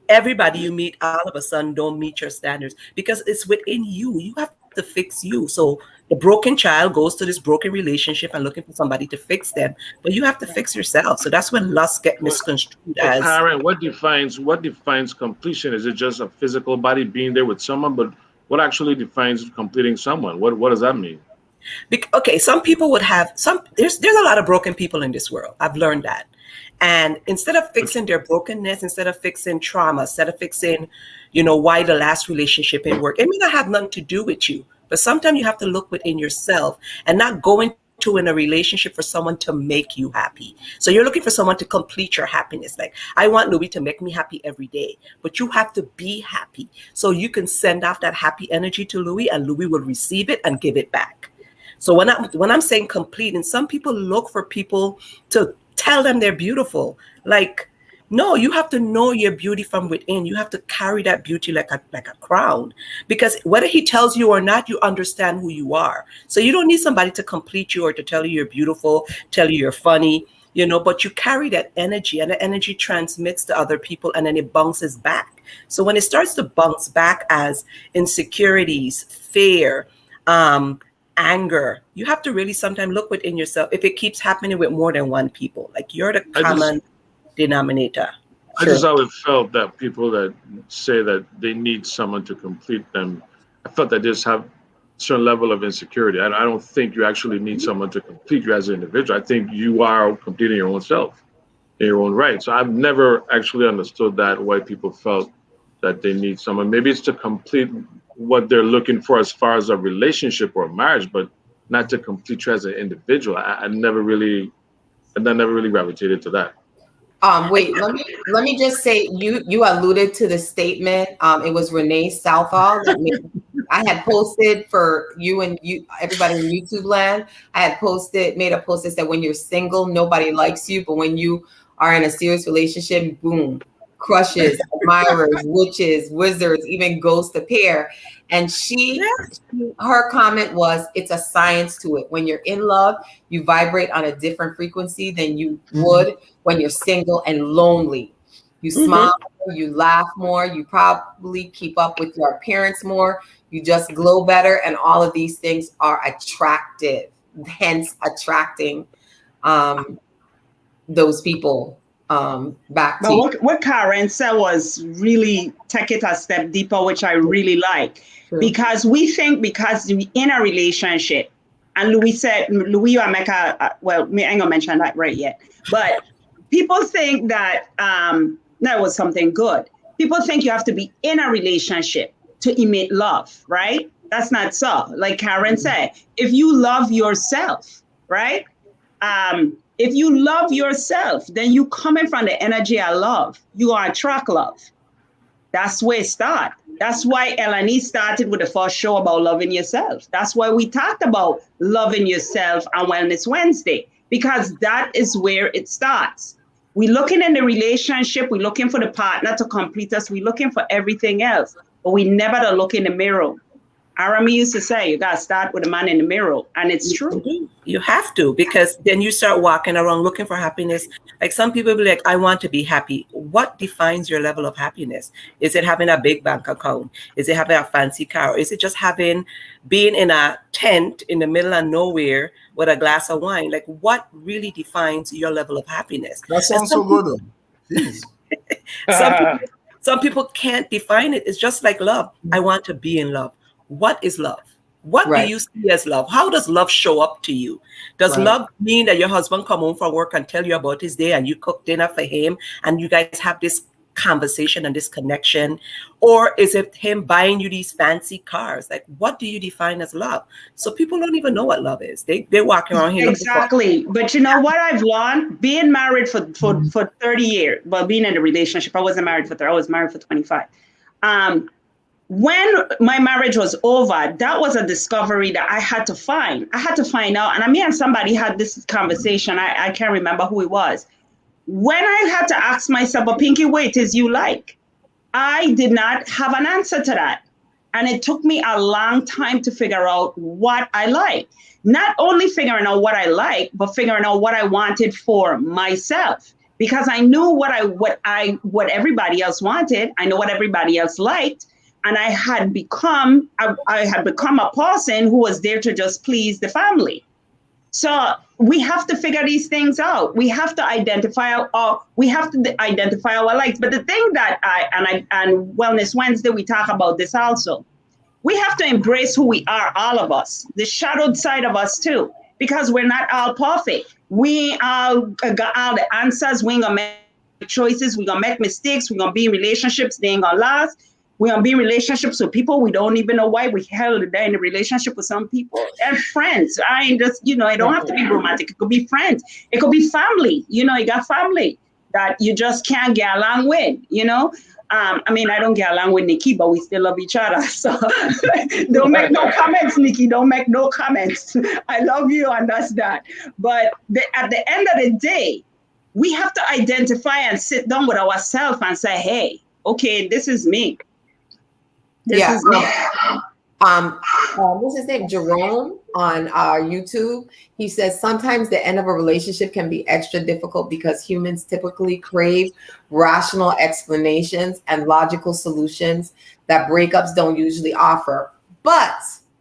Everybody you meet all of a sudden don't meet your standards because it's within you. You have to fix you. So the broken child goes to this broken relationship and looking for somebody to fix them, but you have to fix yourself. So that's when lust get misconstrued as. Karen, what defines completion? Is it just a physical body being there with someone? But what actually defines completing someone? What does that mean? Okay, some people would have there's a lot of broken people in this world. I've learned that. And instead of fixing their brokenness, instead of fixing trauma, instead of fixing, why the last relationship didn't work, it may not have nothing to do with you. But sometimes you have to look within yourself and not go into in a relationship for someone to make you happy. So you're looking for someone to complete your happiness. Like, I want Louis to make me happy every day, but you have to be happy. So you can send off that happy energy to Louis and Louis will receive it and give it back. So when I'm saying complete, and some people look for people to tell them they're beautiful. Like, no, you have to know your beauty from within. You have to carry that beauty like a crown, because whether he tells you or not, you understand who you are. So you don't need somebody to complete you or to tell you you're beautiful, tell you you're funny, but you carry that energy and the energy transmits to other people and then it bounces back. So when it starts to bounce back as insecurities, fear, anger, you have to really sometimes look within yourself if it keeps happening with more than one people. Like, you're the common denominator. I just always felt that people that say that they need someone to complete them, I felt that they just have a certain level of insecurity. I don't think you actually need someone to complete you as an individual. I think you are completing your own self in your own right. So I've never actually understood that, why people felt that they need someone. Maybe it's to complete what they're looking for as far as a relationship or a marriage, but not to complete you as an individual. I never really gravitated to that. Wait, let me just say, you alluded to the statement. It was Renee Southall that I had posted for you everybody in YouTube land. I had made a post that said, when you're single, nobody likes you, but when you are in a serious relationship, boom, crushes, admirers, witches, wizards, even ghosts appear. And her comment was, it's a science to it. When you're in love, you vibrate on a different frequency than you would when you're single and lonely. You smile more, you laugh more, you probably keep up with your appearance more, you just glow better, and all of these things are attractive, hence attracting those people back to you. What Karen said was really take it a step deeper, which I really like. True. Because we think because we're in a relationship, and Louis Ameka, well, I ain't gonna mention that right yet, but people think that that was something good. People think you have to be in a relationship to emit love, right? That's not so. Like Karen said, if you love yourself, right? If you love yourself, then you coming from the energy of love. You are attract love. That's where it starts. That's why Eleni started with the first show about loving yourself. That's why we talked about loving yourself on Wellness Wednesday, because that is where it starts. We're looking in the relationship. We're looking for the partner to complete us. We're looking for everything else, but we never look in the mirror. Arami used to say, you got to start with a man in the mirror. And it's true. You have to, because then you start walking around looking for happiness. Like, some people be like, I want to be happy. What defines your level of happiness? Is it having a big bank account? Is it having a fancy car? Or is it just being in a tent in the middle of nowhere with a glass of wine? Like, what really defines your level of happiness? That sounds so good, though. Jeez. Some people can't define it. It's just like love. I want to be in love. What is love? What do you see as love? How does love show up to you? Does love mean that your husband come home from work and tell you about his day and you cook dinner for him and you guys have this conversation and this connection? Or is it him buying you these fancy cars? Like, what do you define as love? So people don't even know what love is. They're walking around here. Exactly. But you know what I've learned? Being married for 30 years, but being in a relationship, I wasn't married for 30, I was married for 25. When my marriage was over, that was a discovery that I had to find. I had to find out. And me and somebody had this conversation. I can't remember who it was. When I had to ask myself, but Pinky, wait, is you like? I did not have an answer to that. And it took me a long time to figure out what I like. Not only figuring out what I like, but figuring out what I wanted for myself. Because I knew what everybody else wanted. I know what everybody else liked. And I had become a person who was there to just please the family. So we have to figure these things out. We have to identify our likes. But the thing that and Wellness Wednesday, we talk about this also. We have to embrace who we are, all of us, the shadowed side of us too, because we're not all perfect. We all got all the answers. We ain't gonna make choices. We're gonna make mistakes. We're gonna be in relationships. They ain't gonna last. We're gonna be in relationships with people we don't even know why we held there in a relationship with some people and friends. I ain't just, it don't have to be romantic. It could be friends. It could be family. You got family that you just can't get along with, I don't get along with Nikki, but we still love each other. So don't make no comments, Nikki. Don't make no comments. I love you, and that's that. But at the end of the day, we have to identify and sit down with ourselves and say, hey, okay, this is me. This is me. What's his name? Jerome on YouTube. He says sometimes the end of a relationship can be extra difficult because humans typically crave rational explanations and logical solutions that breakups don't usually offer. But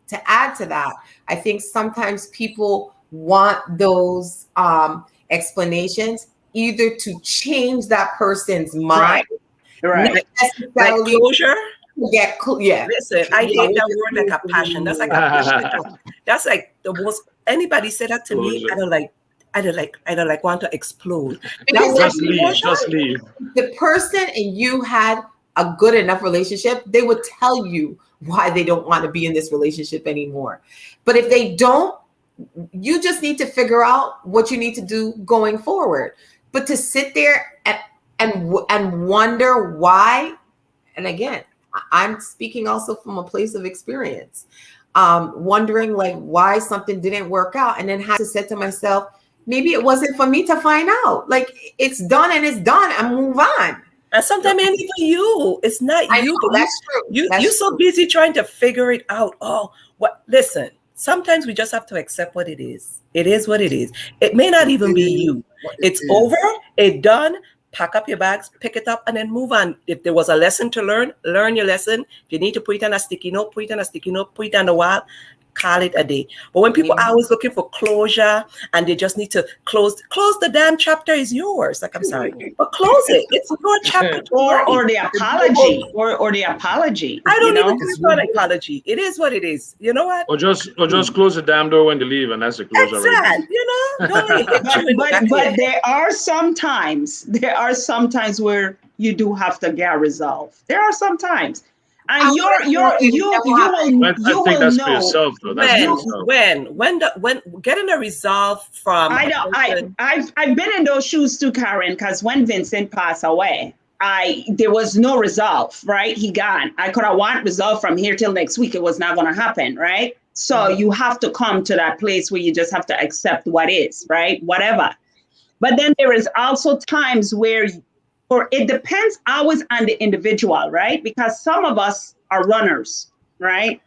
to add to that, I think sometimes people want those explanations either to change that person's mind, right. not necessarily like closure. Yeah. Listen, I hate that word like a passion. That's like a passion. That's like the most. Anybody say that to me, I don't like want to explode. Just leave. The person and you had a good enough relationship, they would tell you why they don't want to be in this relationship anymore. But if they don't, you just need to figure out what you need to do going forward. But to sit there and wonder why, and again, I'm speaking also from a place of experience, wondering like why something didn't work out, and then had to say to myself, maybe it wasn't for me to find out. Like it's done and it's done, and move on. And sometimes ain't even you. It's not you. Know, that's true. You're so busy trying to figure it out. Oh, what? Listen. Sometimes we just have to accept what it is. It is what it is. It may not even be you. It's over. It's done. Pack up your bags, pick it up, and then move on. If there was a lesson to learn your lesson. If you need to put it on a sticky note, put it on a sticky note, put it on the wall, call it a day. But when people are always looking for closure and they just need to close the damn chapter is yours. Like, I'm sorry, but close it. It's your chapter. Or the apology. Or the apology. I don't even think about an apology. It is what it is. You know what? Or just close the damn door when you leave, and that's the closure. Exactly. But there are some times where you do have to get resolved. There are some times. And you will that's know for yourself, though. When getting a resolve from I've been in those shoes too, Karen, because when Vincent passed away, there was no resolve, right? He gone. I could have want resolve from here till next week. It was not going to happen, right? So you have to come to that place where you just have to accept what is, right? Whatever. But then there is also times where, or it depends always on the individual, right? Because some of us are runners, right?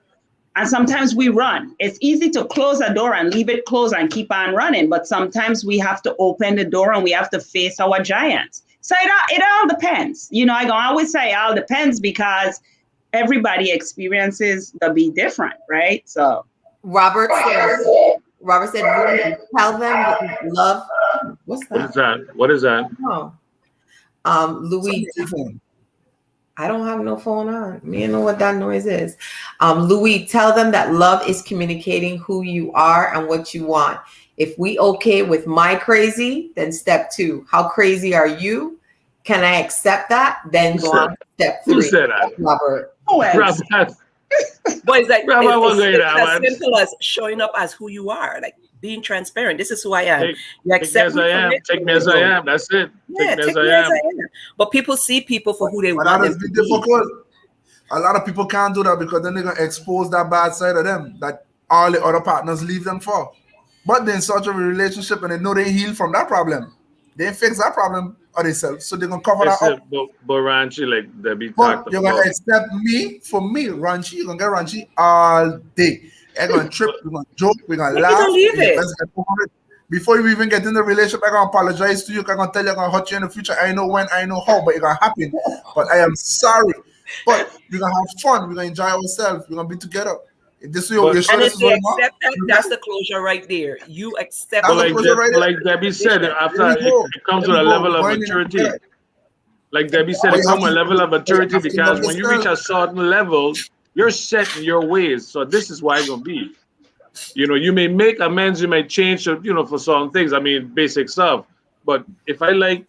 And sometimes we run. It's easy to close a door and leave it closed and keep on running. But sometimes we have to open the door and we have to face our giants. So it all depends. I can always say it all depends because everybody experiences will be different, right? So Robert said, tell them that love. What's that? What is that? Oh. Louis, I don't have no phone on. Me know what that noise is. Louis, tell them that love is communicating who you are and what you want. If we okay with my crazy, then step 2. How crazy are you? Can I accept that? Then go on to step 3. Who said that? Robert. But it's like it's as simple as showing up as who you are, like being transparent. This is who I am. You accept me as I am. Take me as I am. That's it. Yeah, take me as I am. But people see people for who they want them to be. A lot of people can't do that because then they're gonna expose that bad side of them that all the other partners leave them for. But they're in such a relationship and they know they heal from that problem. They fix that problem of themselves, so they're gonna cover Yes, that up. but Ranchi, like Debbie But talked you're gonna about. accept me for me, Ranchi. You're gonna get Ranchi all day. You're gonna trip, we're gonna joke, we're gonna Maybe laugh. don't leave it. Let's get over it. Before you even get in the relationship, I'm gonna apologize to you. I'm gonna tell you I'm gonna hurt you in the future. I know when, I know how, but it's gonna happen. But I am sorry. But we're gonna have fun, we're gonna enjoy ourselves, we're gonna be together. If this is your But- sure And this if is they what you want, accept that, that's the closure right there. You accept That's But the like, closure right there. like Debbie said, after There we go. it comes There with we a go. level of Going in maturity. together. Like Debbie said, But it you comes with have a to- level of but you maturity have to because love when you reach yourself. a certain level, you're set in your ways. So this is why it's gonna be. You know, you may make amends, you may change, for certain things. I mean, basic stuff. But if I like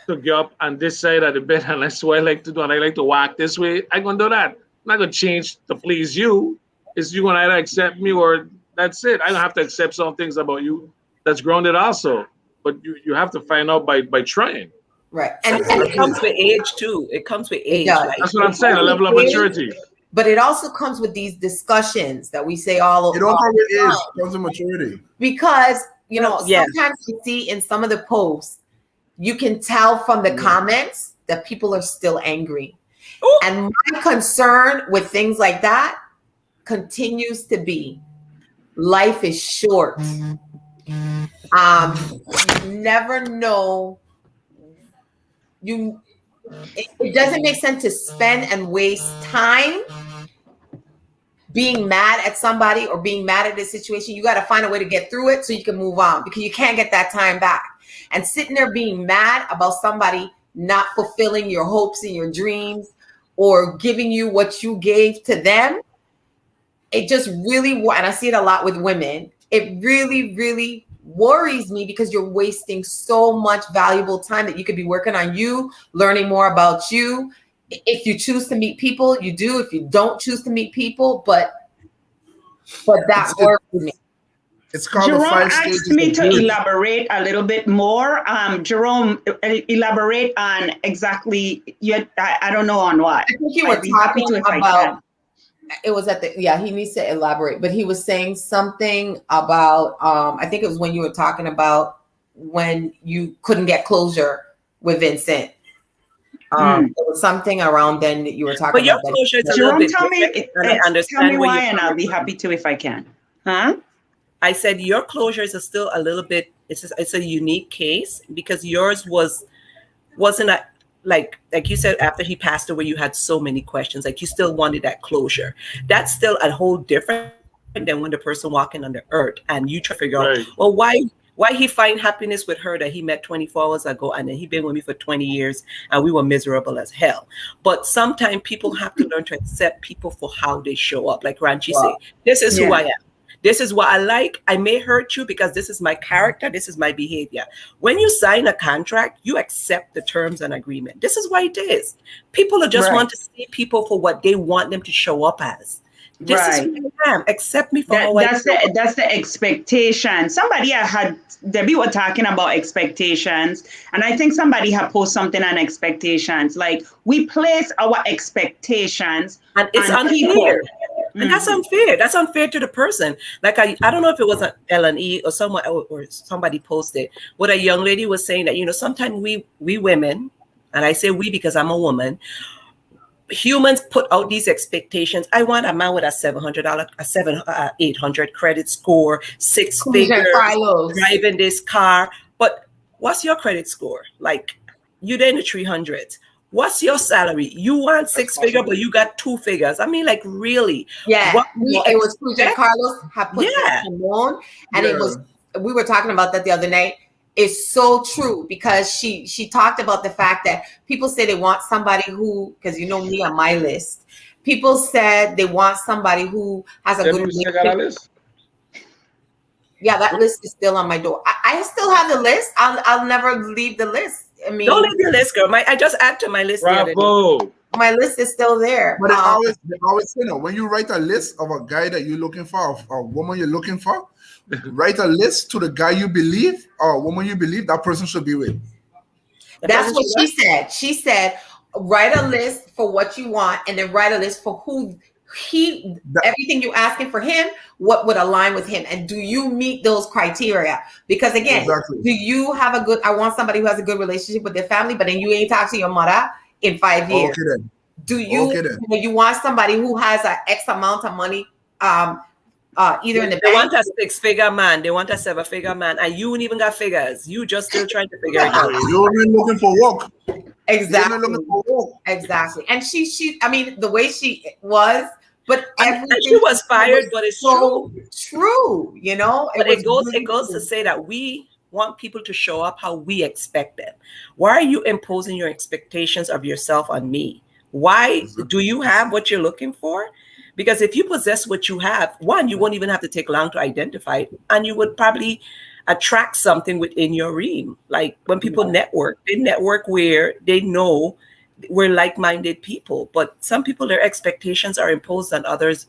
to get up on this side of the bed and that's what I like to do, and I like to walk this way, I'm gonna do that. I'm not gonna change to please you. It's you gonna either accept me or that's it. I don't have to accept some things about you that's grounded also. But you have to find out by trying. Right. And it comes with age too. It comes with age. does. Like, That's what I'm saying, a level of maturity. But it also comes with these discussions that we say all You don't come with the age, time. it comes with maturity. Because Yes. sometimes you see in some of the posts, you can tell from the comments that people are still angry. Ooh. And my concern with things like that continues to be life is short. You never know. It doesn't make sense to spend and waste time being mad at somebody or being mad at this situation. You got to find a way to get through it so you can move on, because you can't get that time back. And sitting there being mad about somebody not fulfilling your hopes and your dreams or giving you what you gave to them, it just really, and I see it a lot with women, it really, really worries me, because you're wasting so much valuable time that you could be working on you, learning more about you. If you choose to meet people, you do. If you don't choose to meet people, but that worries me. It's called Jerome the 5 asked stages me of to grief. elaborate a little bit more. Jerome, elaborate on exactly. I don't know on what. I think you were I'd be happy talking to if I about. can. It was he needs to elaborate, but he was saying something about. I think it was when you were talking about when you couldn't get closure with Vincent. It was something around then that you were talking but your about. closure is a little Jerome, bit tell me, different, and I tell understand me where why, you're and I'll coming be from. happy to if I can. Huh? I said your closures are still a little bit. It's a unique case because yours wasn't a like you said, after he passed away, you had so many questions. Like you still wanted that closure. That's still a whole different than when the person walking on the earth and you try to figure Right. out, well, why he find happiness with her that he met 24 hours ago, and then he been with me for 20 years and we were miserable as hell. But sometimes people have to learn to accept people for how they show up. Like Ranchi said, this is who I am. This is what I like. I may hurt you because this is my character. This is my behavior. When you sign a contract, you accept the terms and agreement. This is what it is. People just want to see people for what they want them to show up as. This is who I am. Accept me for how I am. That's the expectation. Somebody Debbie was talking about expectations, and I think somebody had posted something on expectations. Like we place our expectations and it's on unfair. people. And that's unfair. That's unfair to the person. Like I don't know if it was an L&E or someone or somebody posted what a young lady was saying that, sometimes we women, and I say we because I'm a woman, humans put out these expectations. I want a man with a $700, 800 credit score, 6 figures, driving this car. But what's your credit score? Like you're in the 300s. What's your salary? You want 6 figures, but you got 2 figures. I mean, like really? Yeah, it was Puja Carlos had put that on, and it was. We were talking about that the other night. It's so true because she talked about the fact that people say they want somebody who, because me on my list, people said they want somebody who has a good relationship. Yeah, that list is still on my door. I still have the list. I'll never leave the list. I mean, don't leave your list, girl. I just add to my list. Bravo. My list is still there. But they always say, when you write a list of a guy that you're looking for, of a woman you're looking for, write a list to the guy you believe or a woman you believe that person should be with. That's what she said. She said, write a list for what you want, and then write a list for everything you're asking for him, what would align with him, and do you meet those criteria? Because again, do you have a good? I want somebody who has a good relationship with their family, but then you ain't talk to your mother in 5 years. Okay then. Do you? You want somebody who has an X amount of money? Either in the they bank. want a 6-figure man, they want a 7-figure man, and you ain't even got figures. You just still trying to figure it out. You're looking for work. Exactly. Looking for work. Exactly. And she, I mean, the way she was, but everything and she was fired, but it's so true. You know, but it goes to say that we want people to show up how we expect them. Why are you imposing your expectations of yourself on me? Why do you have what you're looking for? Because if you possess what you have, one, you won't even have to take long to identify it, and you would probably attract something within your realm. Like when people network, they network where they know we're like-minded people. But some people, their expectations are imposed on others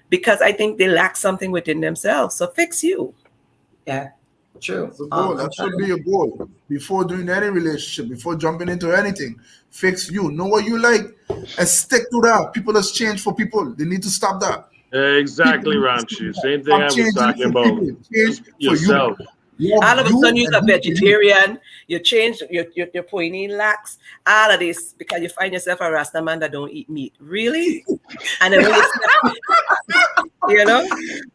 because I think they lack something within themselves. So fix you. Yeah, true. That should be a goal before doing any relationship, before jumping into anything. Fix you. Know what you like and stick to that. People has changed for people. They need to stop that. Exactly, Ramchi. Same thing I was talking about. Change Yourself. For you. All of a sudden you're a vegetarian, you change, you're putting in lax, all of this because you find yourself a Rasta man that don't eat meat. Really? And then you know?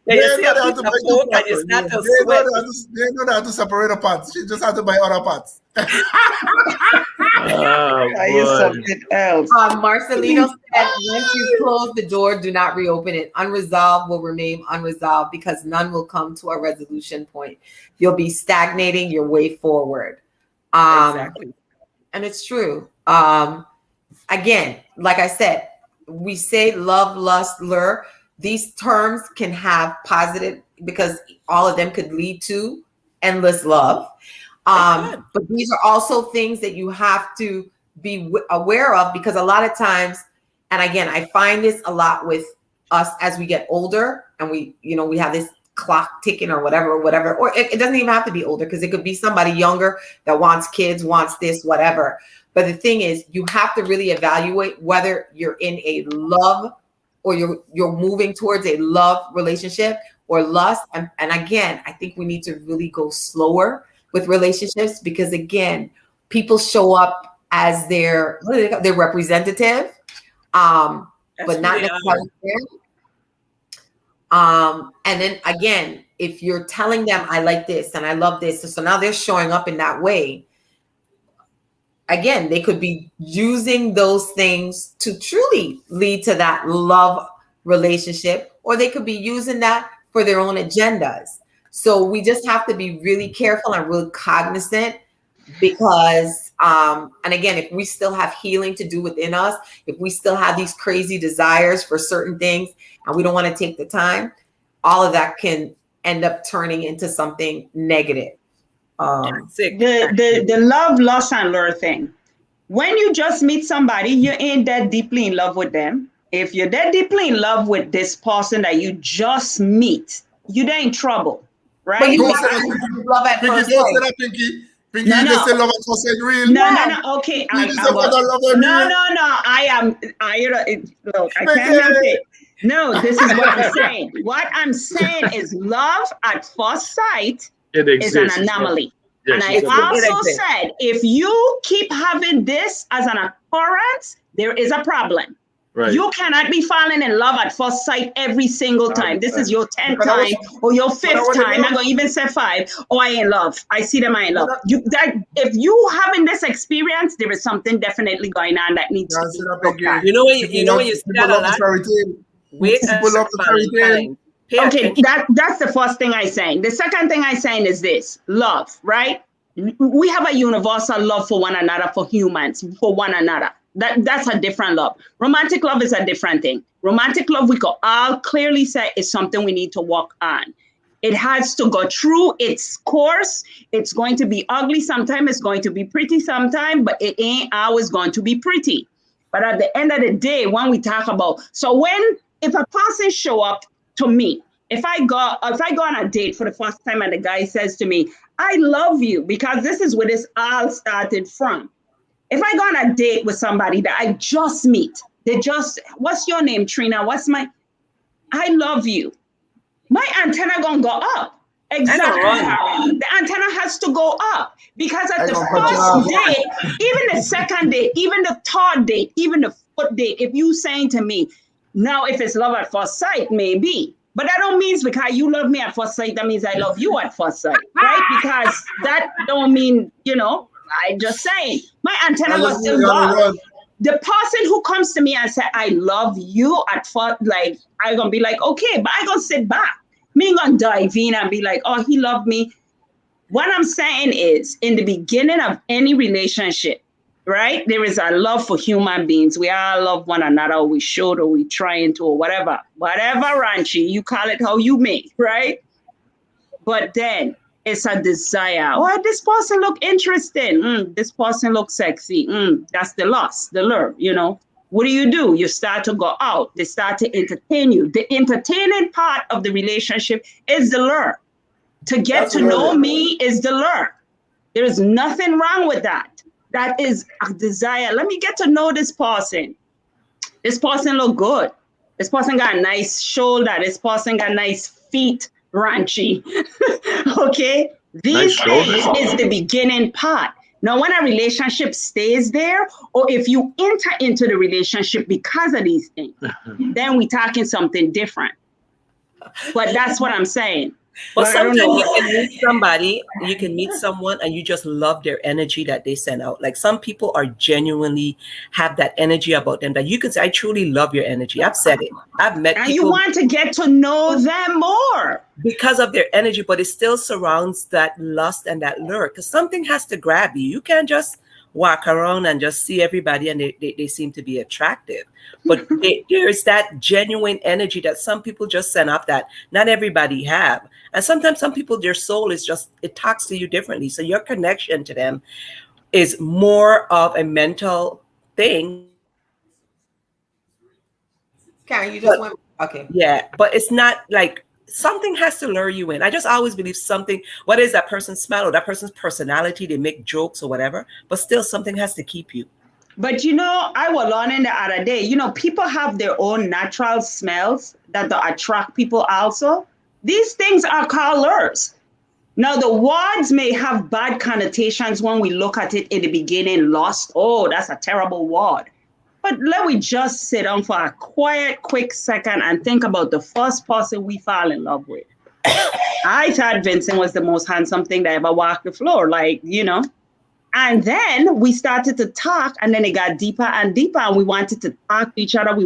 Then you see a piece of pork and you start to sweat. They know how to separate the parts. She just have to buy other parts. Something else. Marcelino said, once you close the door, do not reopen it. Unresolved will remain unresolved because none will come to a resolution point. You'll be stagnating your way forward. Exactly. And it's true. Again, like I said, we say love, lust, lure. These terms can have positive, because all of them could lead to endless love. But these are also things that you have to be aware of, because a lot of times, and again, I find this a lot with us as we get older and we have this clock ticking or whatever, or it doesn't even have to be older, because it could be somebody younger that wants kids, wants this, whatever. But the thing is, you have to really evaluate whether you're in a love or you're moving towards a love relationship or lust. And again, I think we need to really go slower with relationships, because again, people show up as their representative, but not necessarily. And then again, if you're telling them, I like this and I love this, so now they're showing up in that way. Again, they could be using those things to truly lead to that love relationship, or they could be using that for their own agendas. So we just have to be really careful and really cognizant, because, and again, if we still have healing to do within us, if we still have these crazy desires for certain things and we don't want to take the time, all of that can end up turning into something negative. The love, lust, and lure thing. When you just meet somebody, you ain't that deeply in love with them. If you're that deeply in love with this person that you just meet, you're in trouble, right? But Don't say that, Pinky. Pinky, no. You just say love at first sight, real. No. Okay. No. I can't help it. No, this is what I'm saying. What I'm saying is love at first sight is an anomaly. Yes, and I also said, if you keep having this as an occurrence, there is a problem. Right. You cannot be falling in love at first sight every single time. This is your 10th time or your 5th time. I'm going to even say 5. Oh, I in love. I see them, I in love. If you having this experience, there is something definitely going on that needs to be looked at. You know when you see that a lot? Wait, people love the fairy tale. Okay, that's the first thing I'm saying. The second thing I'm saying is this: love, right? We have a universal love for one another, for humans, for one another. That's a different love. Romantic love is a different thing. Romantic love, we could all clearly say, is something we need to work on. It has to go through its course. It's going to be ugly sometimes. It's going to be pretty sometimes, but it ain't always going to be pretty. But at the end of the day, when we talk about, if a person show up to me, if I go on a date for the first time and the guy says to me, I love you, because this is where this all started from. If I go on a date with somebody that I just meet, They just, what's your name, Trina? I love you. My antenna gonna go up. Exactly. Karen. The antenna has to go up because at the first date, even the second date, even the third date, even the fourth date, if you saying to me, now if it's love at first sight, maybe. But that don't mean because you love me at first sight, that means I love you at first sight, right? Because that don't mean, I just saying, my antenna was still up. The person who comes to me and say, I love you at first, like, I'm going to be like, okay, but I'm going to sit back. Me going to dive in and be like, oh, he loved me. What I'm saying is, in the beginning of any relationship, right, there is a love for human beings. We all love one another, or we should, or we trying to, or whatever. Whatever, Ranchi, you call it how you may, right? But then it's a desire. Oh, this person look interesting. This person look sexy. That's the lust, the lure, What do? You start to go out. They start to entertain you. The entertaining part of the relationship is the lure. To get to know me is the lure. There is nothing wrong with that. That is a desire. Let me get to know this person. This person look good. This person got a nice shoulder. This person got nice feet, Ranchi. Okay? These things is the beginning part. Now, when a relationship stays there, or if you enter into the relationship because of these things, then we're talking something different. But that's what I'm saying. But sometimes you can meet someone and you just love their energy that they send out. Like some people are genuinely have that energy about them that you can say, I truly love your energy. I've said it. I've met and people. You want to get to know them more. Because of their energy, but it still surrounds that lust and that lure. Because something has to grab you. You can't just walk around and just see everybody and they seem to be attractive. But there's that genuine energy that some people just send up that not everybody have. And sometimes some people, their soul is just, it talks to you differently. So your connection to them is more of a mental thing. Karen, you just went, okay. Yeah, but it's not like, something has to lure you in. I just always believe something, what is that person's smell or that person's personality, they make jokes or whatever, but still something has to keep you. But I was learning the other day, people have their own natural smells that attract people also. These things are called lures. Now, the words may have bad connotations when we look at it in the beginning, lust. Oh, that's a terrible word. But let me just sit down for a quick second and think about the first person we fall in love with. I thought Vincent was the most handsome thing that ever walked the floor, And then we started to talk, and then it got deeper and deeper, and we wanted to talk to each other.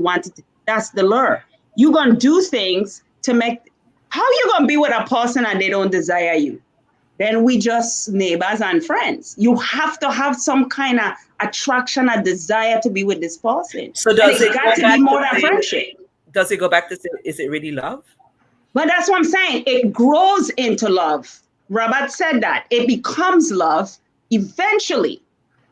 That's the lure. You're going to do things to make, how you going to be with a person and they don't desire you? Then we just neighbors and friends. You have to have some kind of attraction, a desire to be with this person. So does it got to be more than friendship? Does it go back to, is it really love? But that's what I'm saying. It grows into love. Robert said that. It becomes love eventually.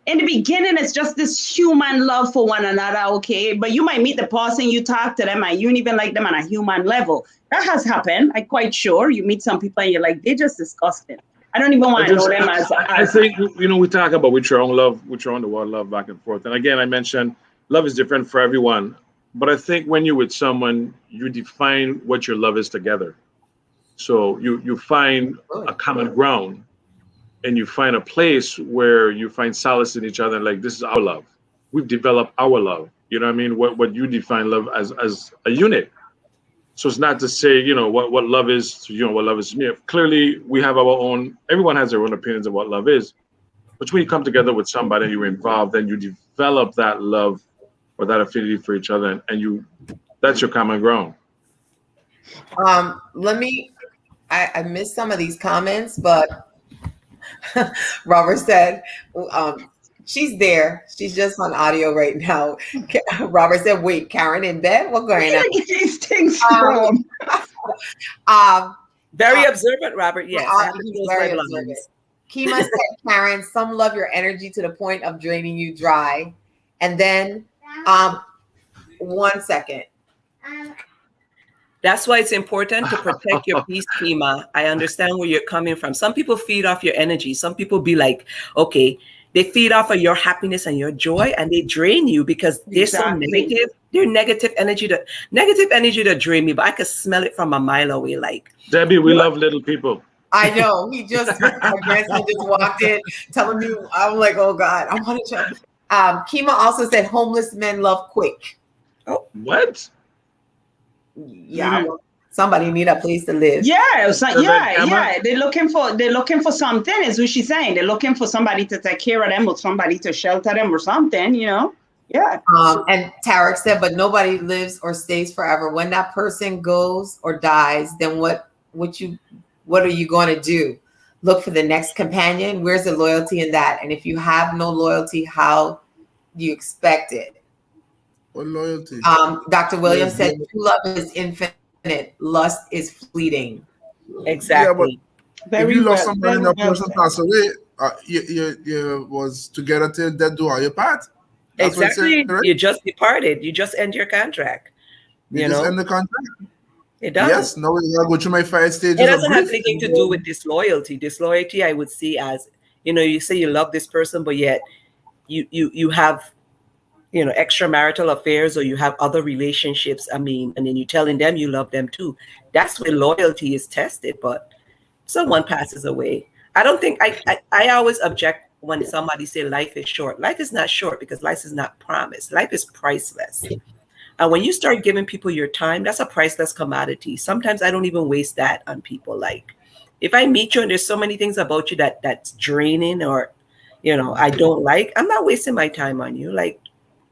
In the beginning, it's just this human love for one another, okay? But you might meet the person, you talk to them, and you don't even like them on a human level. That has happened. I'm quite sure. You meet some people and you're like, they're just disgusting. I don't even want to know them as I think, we talk about with your own love, with your own the word love back and forth. And again, I mentioned love is different for everyone. But I think when you're with someone, you define what your love is together. So you find a common ground and you find a place where you find solace in each other. Like, this is our love. We've developed our love. You know what I mean? What you define love as a unit. So it's not to say, what love is to what love is to me. Clearly, we have our own, everyone has their own opinions of what love is. But when you come together with somebody, you're involved, then you develop that love or that affinity for each other, and that's your common ground. I missed some of these comments, but Robert said, she's there. She's just on audio right now. Robert said, wait, Karen in bed? What's going on? These things very observant, Robert. Yes. Very observant. Kima said, Karen, some love your energy to the point of draining you dry. And then, 1 second. That's why it's important to protect your peace, Kima. I understand where you're coming from. Some people feed off your energy. Some people be like, okay, They feed off of your happiness and your joy, and they drain you because they're so negative. They're negative energy that drain me, but I could smell it from a mile away. Like, Debbie, we love little people. I know. He just, my grandson just walked in telling me, I'm like, oh God, I want to jump. Kima also said homeless men love quick. oh, What? Yeah, somebody need a place to live. Yeah, so, So yeah, then, Emma- yeah. They're looking for something, is what she's saying. They're looking for somebody to take care of them or somebody to shelter them or something, you know? Yeah. And Tarek said, but nobody lives or stays forever. When that person goes or dies, then what are you going to do? Look for the next companion? Where's the loyalty in that? And if you have no loyalty, how do you expect it? What loyalty? Dr. Williams Yeah, said, true love is infinite. Lust is fleeting. exactly. If you love well, somebody and very that well person said. passed away, you was together till death do all your part. That's what it said, Exactly. right? You just departed. You just end your contract. You just end the contract. It does. Yes, now we gotta go through my 5 stages. It of doesn't have grief. anything to do with disloyalty. Disloyalty, I would see as, you say you love this person, but yet you have, extramarital affairs, or you have other relationships. I mean, and then you're telling them you love them too. That's where loyalty is tested. But someone passes away. I don't think I always object when somebody say life is short. Life is not short because life is not promised. Life is priceless. And when you start giving people your time, that's a priceless commodity. Sometimes I don't even waste that on people. Like, if I meet you and there's so many things about you that's draining, or, I don't like, I'm not wasting my time on you. Like,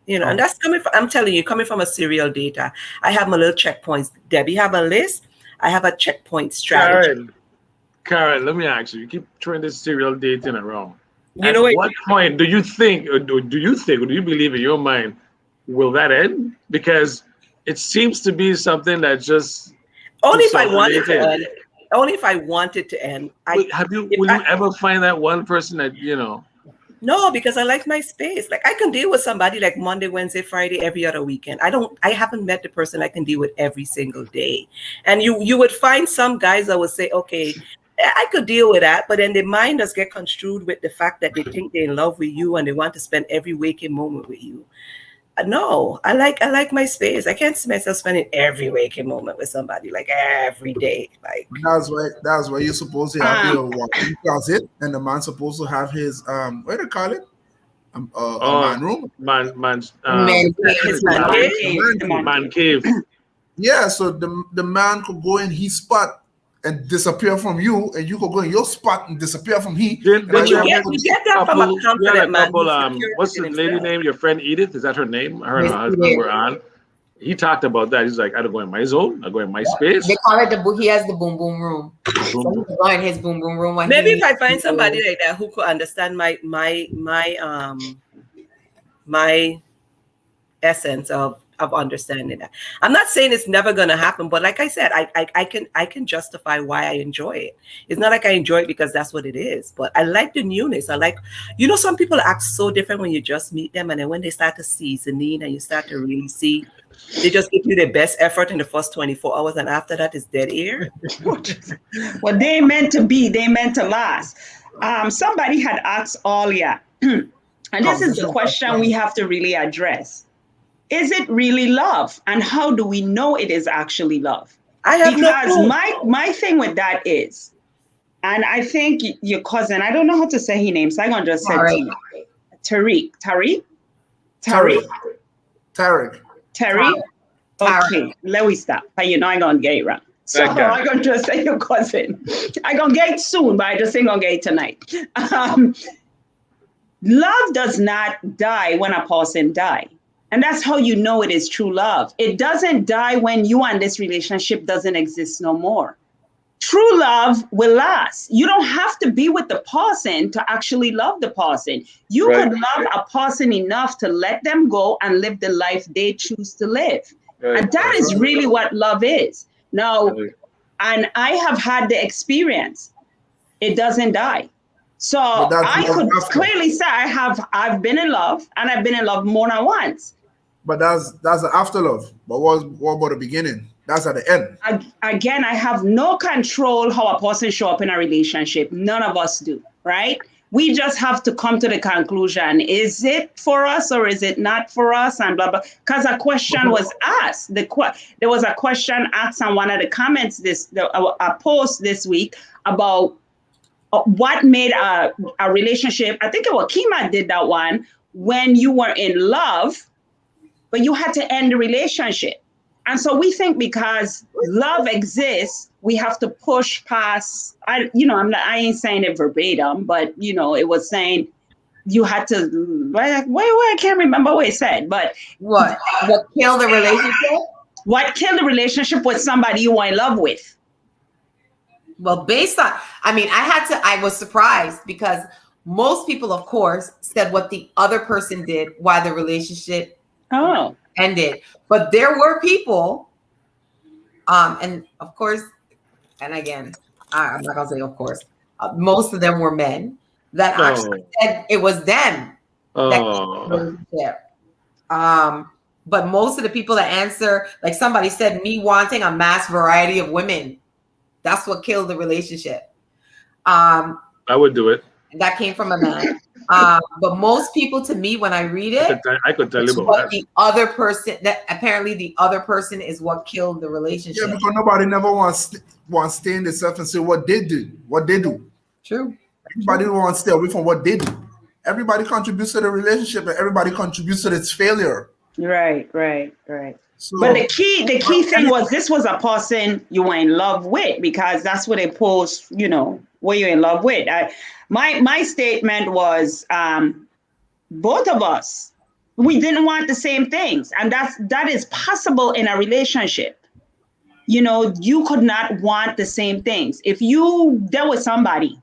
and that's coming from, I'm telling you, coming from a serial data. I have my little checkpoints. Debbie have a list. I have a checkpoint strategy. Karen, let me ask you. You keep throwing this serial dating around. At what point do you think, or do you believe in your mind, will that end? Because it seems to be something that just only if I wanted to end. Only if I wanted to end. Will you ever find that one person that No, because I like my space. Like, I can deal with somebody like Monday, Wednesday, Friday, every other weekend. I haven't met the person I can deal with every single day. And you would find some guys that would say, okay, I could deal with that, but then their mind does get construed with the fact that they think they're in love with you and they want to spend every waking moment with you. No, I like my space. I can't see myself spending every waking moment with somebody, like every day. Like, that's why you're supposed to have your walk-in closet, and the man's supposed to have his what do you call it? A man room. Man cave. Yeah, so the man could go in his spot and disappear from you, and you could go in your spot and disappear from he. But you get that from a confident man. What's the lady name? Your friend Edith? Is that her name? Her and her husband were on. He talked about that. He's like, I don't go in my zone. I go in my space. They call it he has the boom boom room. So he can go in his boom boom room. Maybe if I find somebody like that who could understand my essence of understanding that. I'm not saying it's never going to happen, but like I said, I can justify why I enjoy it. It's not like I enjoy it because that's what it is, but I like the newness. I like, some people act so different when you just meet them, and then when they start to seasoning and you start to really see, they just give you their best effort in the first 24 hours, and after that is dead air. Well, they meant to be, they meant to last. Somebody had asked earlier, and this is the question we have to really address. Is it really love? And how do we know it is actually love? Because my thing with that is, and I think your cousin, I don't know how to say his name, so I'm going to just say Tariq. Okay, let me stop. I'm going to get it wrong. So I'm going to just say your cousin. I'm going to get it soon, but I just ain't going to get it tonight. Love does not die when a person dies. And that's how you know it is true love. It doesn't die when you and this relationship doesn't exist no more. True love will last. You don't have to be with the person to actually love the person. You could love a person enough to let them go and live the life they choose to live. And that is really what love is. Now, and I have had the experience. It doesn't die. So I could clearly say I've been in love, and I've been in love more than once. But that's the after love. But what about the beginning? That's at the end. Again, I have no control how a person show up in a relationship. None of us do, right? we just have to come to the conclusion: is it for us or is it not for us? And blah blah. Because a question was asked. There was a question asked on one of the comments a post this week about what made a relationship. I think it was Kima did that one, when you were in love, but you had to end the relationship. And so we think because love exists, we have to push past. I ain't saying it verbatim, but it was saying you had to. I can't remember what it said, but what killed the relationship? What killed the relationship with somebody you were in love with? Well, based on, I was surprised because most people, of course, said what the other person did while the relationship ended. But there were people, and of course, and again, I'm not gonna say of course, most of them were men that actually said it was them. But most of the people that answer, like somebody said, me wanting a mass variety of women, that's what killed the relationship. I would do it. That came from a man. But most people, to me, when I read it, I could tell you about what that. the other person, that apparently the other person is what killed the relationship. Yeah, because nobody never wants to stay in themselves and say what they do. True. Everybody wants to stay away from what they do. Everybody contributes to the relationship, and everybody contributes to its failure. Right. So, but the key thing was, this was a person you were in love with, because that's what they post, what you're in love with. My statement was, both of us, we didn't want the same things. And that is possible in a relationship. You could not want the same things. If you dealt with somebody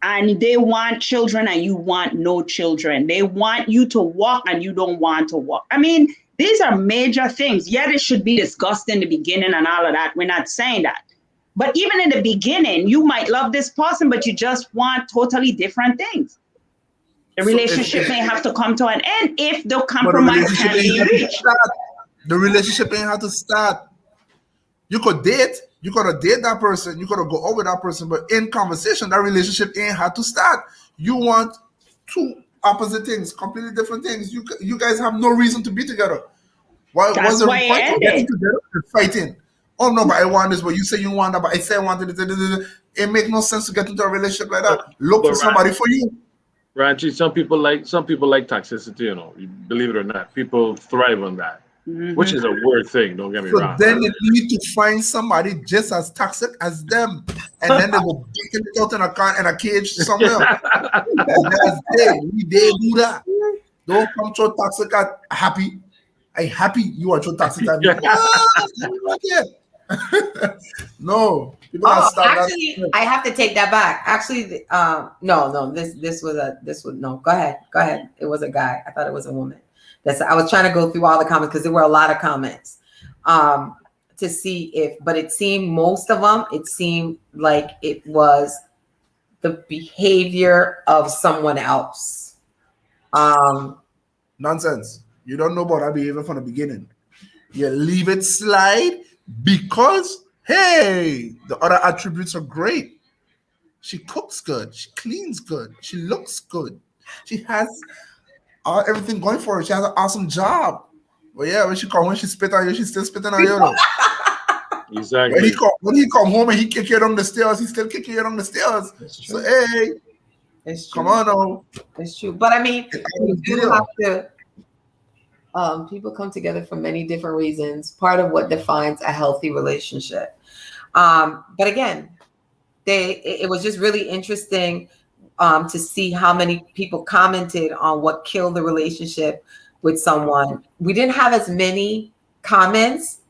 and they want children and you want no children, they want you to walk and you don't want to walk. These are major things. Yet it should be discussed in the beginning and all of that. We're not saying that. But even in the beginning, you might love this person, but you just want totally different things. The relationship may have to come to an end if the compromise can be reached. The relationship ain't have to start. You could date. You could have dated that person. You could have go over that person. But in conversation, that relationship ain't had to start. You want two opposite things, completely different things. You guys have no reason to be together. That's why it ended. Getting together and fighting. Oh no, but I want this, but you say you want that, but I say I want it. It makes no sense to get into a relationship like that. Look for somebody for you. Ranchi, some people like toxicity, believe it or not. People thrive on that. Mm-hmm. Which is a weird thing, don't get me wrong. Then they need to find somebody just as toxic as them. And then they will beat it out in a cage somewhere. And that's it. They do that. Don't come so toxic at happy. I happy you are so toxic at me. No. Actually, I have to take that back. Actually, no. This was no. Go ahead. It was a guy. I thought it was a woman. I was trying to go through all the comments because there were a lot of comments to see but it seemed most of them, it seemed like it was the behavior of someone else. Nonsense. You don't know about that behavior from the beginning. You leave it slide because, hey, the other attributes are great. She cooks good. She cleans good. She looks good. She has everything going for her. She has an awesome job. But yeah, when she spit on you, she's still spitting on you. Though. Exactly. When he come home and he kick you down the stairs, he's still kicking you down the stairs. So hey, it's true. Come on now. It's true. But you do have to. People come together for many different reasons. Part of what defines a healthy relationship. But again, it was just really interesting to see how many people commented on what killed the relationship with someone. We didn't have as many comments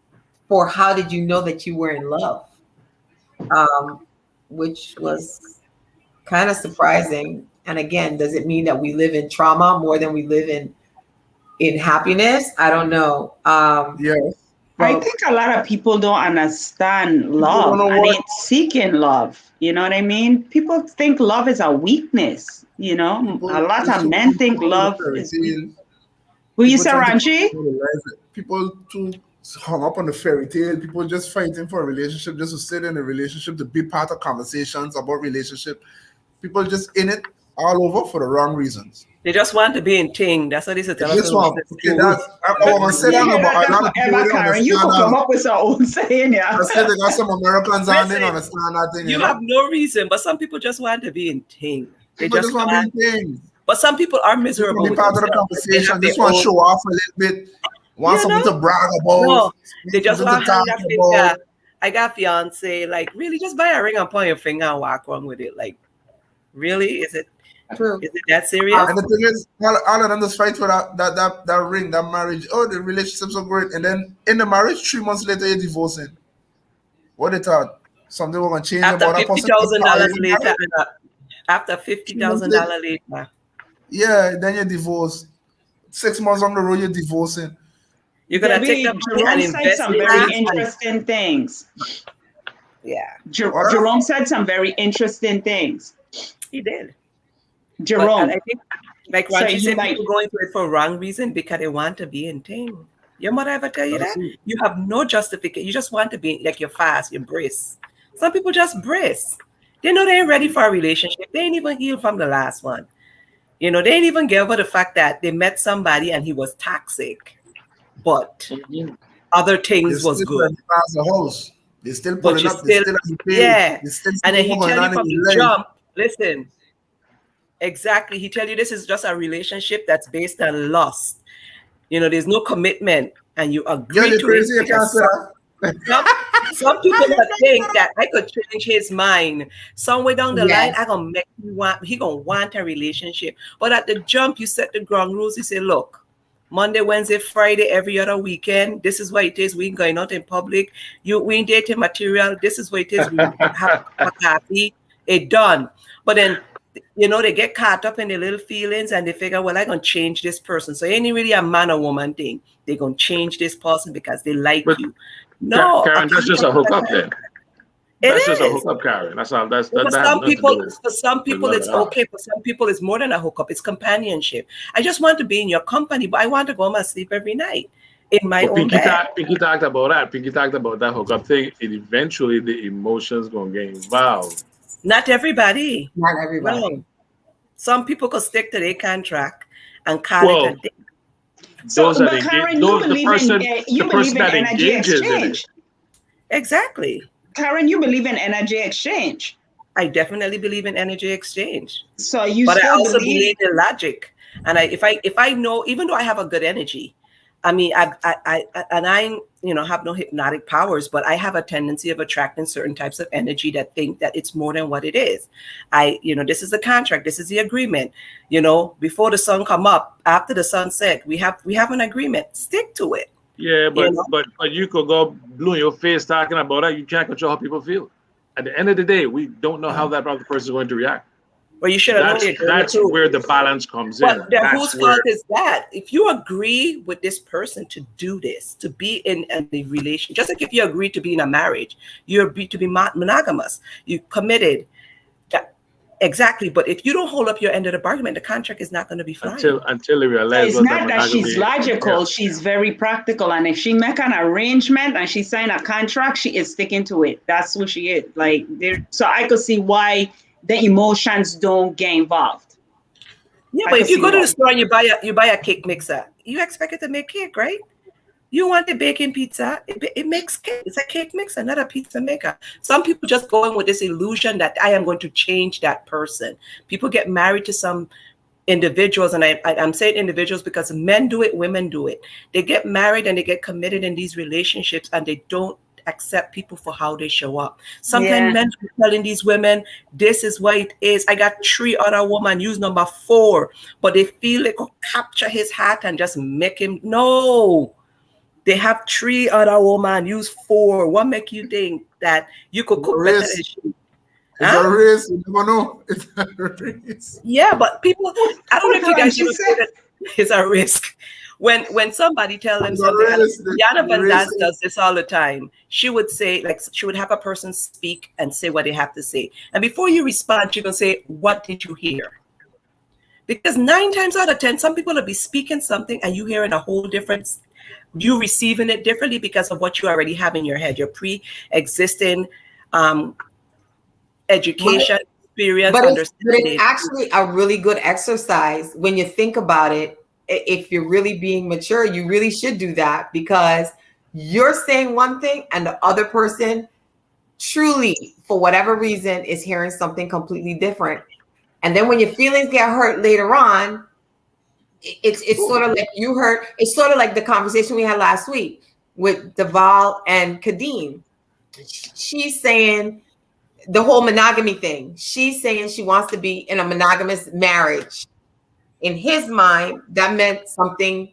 for how did you know that you were in love, which was kind of surprising. And again, does it mean that we live in trauma more than we live in happiness? I don't know. Yes. I think a lot of people don't understand love and it's seeking love. You know what I mean? People think love is a weakness. A lot of men think love is. Will you say, Ranchi? People too hung up on the fairy tale. People just fighting for a relationship, just to sit in a relationship, to be part of conversations about relationship. People just in it all over for the wrong reasons. They just want to be in ting. That's what they say. This one, okay, that's I want to say that about a lot of people. Karen, you could come up with some own saying, yeah. I said they got some Americans and they don't understand that thing. You have no reason, but some people just want to be in ting. They People just want to be in things. But some people are miserable. Be part of the conversation. Just want to show off a little bit. Want something to brag about. No, they just want to talk hang their about. finger. I got fiance. Like, really, just buy a ring and point your finger and walk around with it. Like, really? Is it True. Is it that serious? And the thing is, all of them just fight for that ring, that marriage. Oh, the relationship's so great. And then in the marriage, 3 months later, you're divorcing. What they thought? Something was going to change After about that person? $50,000 later. After $50,000 later. Yeah, then you're divorced. 6 months on the road, you're divorcing. You're going to take the money and invest some in very interesting things. Yeah. Jerome said some very interesting things. He did. Jerome. And I think, like what you said, people going to it for wrong reason because they want to be in thing. Your mother ever tell you that? You have no justification. You just want to be like you're fast, you brace. Some people just brace. They know they ain't ready for a relationship. They ain't even healed from the last one. You know, they ain't even get over the fact that they met somebody and he was toxic. But other things was good. They still pulling up. Yeah. And then he tell you from the jump, listen, exactly. He tell you this is just a relationship that's based on lust. You know, there's no commitment and you agree to it. Some people think that I could change his mind. Somewhere down the line, I gonna make you want, he gonna want a relationship. But at the jump, you set the ground rules. You say, look, Monday, Wednesday, Friday, every other weekend. This is what it is. We ain't going out in public. We ain't dating material. This is what it is. We have a coffee. It done. But then, you know, they get caught up in their little feelings and they figure, well, I'm going to change this person. So it ain't really a man or woman thing. They're going to change this person because they like you. No. Karen, that's just a hookup then. That's just a is. hookup, Karen. That's all. For some people, it's okay. For some people, it's more than a hookup. It's companionship. I just want to be in your company, but I want to go home and sleep every night in my own bed. Pinky talked about that. Pinky talked about that hookup thing. And eventually, the emotions going to get involved. Not everybody. Not everybody. No. Some people could stick to their contract and call it a day. So, but Karen, you believe in energy exchange. Exactly. Karen, you believe in energy exchange. I definitely believe in energy exchange. So you, but I also believe in logic. And if I know, even though I have a good energy, I mean, I you know, have no hypnotic powers, but I have a tendency of attracting certain types of energy that think that it's more than what it is. You know, this is the contract, this is the agreement. You know, before the sun come up, after the sun set, we have an agreement. Stick to it. Yeah, but you know? but you could go blue in your face talking about that. You can't control how people feel. At the end of the day, we don't know how that other person is going to react. Well, you should have known. That's where the balance comes in. But whose fault is that? If you agree with this person to do this, to be in a relation, just like if you agree to be in a marriage, you agree to be monogamous, you committed. Exactly. But if you don't hold up your end of the bargain, the contract is not going to be fine. Until you realize. So it's not that she's logical. Yeah. She's very practical. And if she make an arrangement and she sign a contract, she is sticking to it. That's who she is. Like, so I could see why the emotions don't get involved. Yeah, but if you go to the store and you buy a cake mixer, you expect it to make cake, right? You want the baking pizza, it makes cake. It's a cake mixer, not a pizza maker. Some people just go in with this illusion that I am going to change that person. People get married to some individuals, and I'm saying individuals because men do it, women do it. They get married and they get committed in these relationships and they don't accept people for how they show up. Sometimes men are telling these women, this is what it is. I got 3 other women, use number 4, but they feel they could capture his heart and just make him, no. They have 3 other women, use 4. What make you think that you could cook better than she? It's a race. You never know. It's a race. Yeah, but people, I don't know if you guys ever say that it's a risk. When somebody tells them something, Yana Van Dance does this all the time. She would say, like, she would have a person speak and say what they have to say. And before you respond, you're going to say, what did you hear? Because 9 times out of 10, some people will be speaking something and you hearing a whole different, you receiving it differently because of what you already have in your head, your pre-existing education, experience, but understanding. it's actually a really good exercise when you think about it. If you're really being mature, you really should do that, because you're saying one thing and the other person truly, for whatever reason, is hearing something completely different. And then when your feelings get hurt later on, it's sort of like you heard, it's sort of like the conversation we had last week with Deval and Kadeem. She's saying the whole monogamy thing. She's saying she wants to be in a monogamous marriage. In his mind, that meant something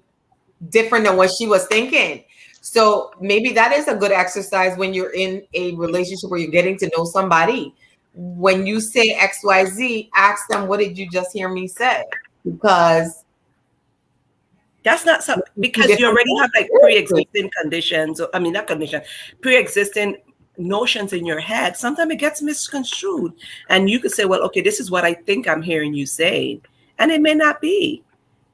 different than what she was thinking. So maybe that is a good exercise when you're in a relationship where you're getting to know somebody. When you say XYZ, ask them, what did you just hear me say? Because that's not something, because you already have like pre-existing conditions. I mean, not condition, pre-existing notions in your head. Sometimes it gets misconstrued, and you could say, well, okay, this is what I think I'm hearing you say, and it may not be.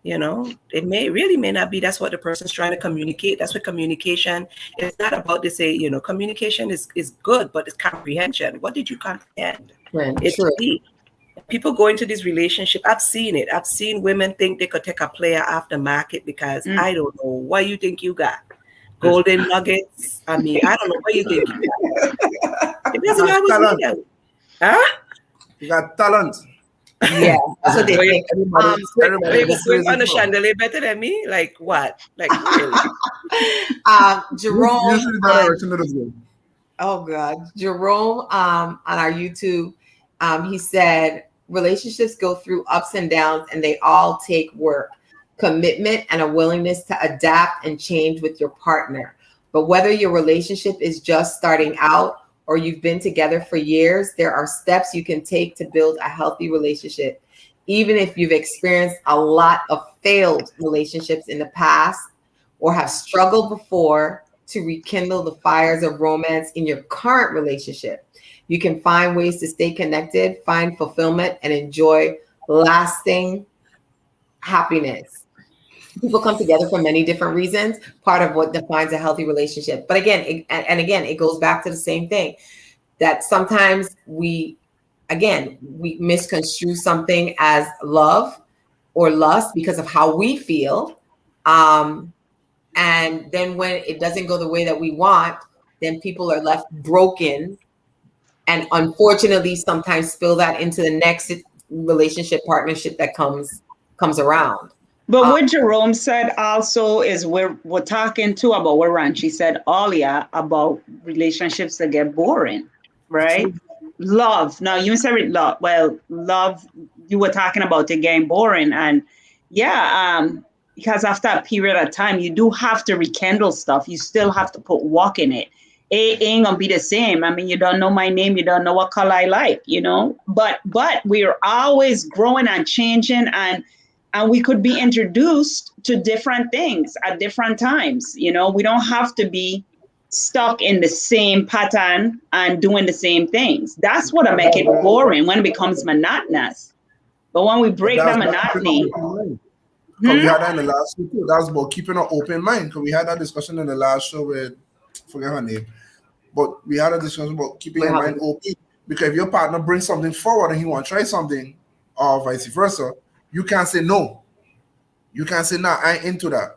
You know, it may not be. That's what the person's trying to communicate. That's what communication is not about. To say, you know, communication is good, but it's comprehension. What did you comprehend? It's key. People go into this relationship. I've seen it. I've seen women think they could take a player off the market because I don't know what you think you got. Golden nuggets. I mean, I don't know what you think you got. It doesn't always mean that. Huh? You got talent. Yeah, that's what they think. Everybody on the chandelier better than me? Like what? Like Jerome. Usually oh God, Jerome. On our YouTube, he said relationships go through ups and downs, and they all take work, commitment, and a willingness to adapt and change with your partner. But whether your relationship is just starting out or you've been together for years, there are steps you can take to build a healthy relationship. Even if you've experienced a lot of failed relationships in the past or have struggled before to rekindle the fires of romance in your current relationship, you can find ways to stay connected, find fulfillment, and enjoy lasting happiness. People come together for many different reasons, part of what defines a healthy relationship. But again, it goes back to the same thing, that sometimes we misconstrue something as love or lust because of how we feel. And then when it doesn't go the way that we want, then people are left broken. And unfortunately, sometimes spill that into the next relationship partnership that comes around. But what Jerome said also is we're talking too about what Ranchi said earlier about relationships that get boring, right? Love. Now you said it, love. Well, love, you were talking about it getting boring. And because after a period of time, you do have to rekindle stuff. You still have to put work in it. It ain't gonna be the same. I mean, you don't know my name, you don't know what color I like, you know, but we're always growing and changing, and we could be introduced to different things at different times. You know, we don't have to be stuck in the same pattern and doing the same things. That's what make it boring, when it becomes monotonous. But when we break that monotony. We had that in the last show too. That's about keeping an open mind. Because we had that discussion in the last show with, forget her name, but we had a discussion about keeping your mind open. Because if your partner brings something forward and he want to try something, or vice versa, you can't say no. You can't say, nah, I ain't into that.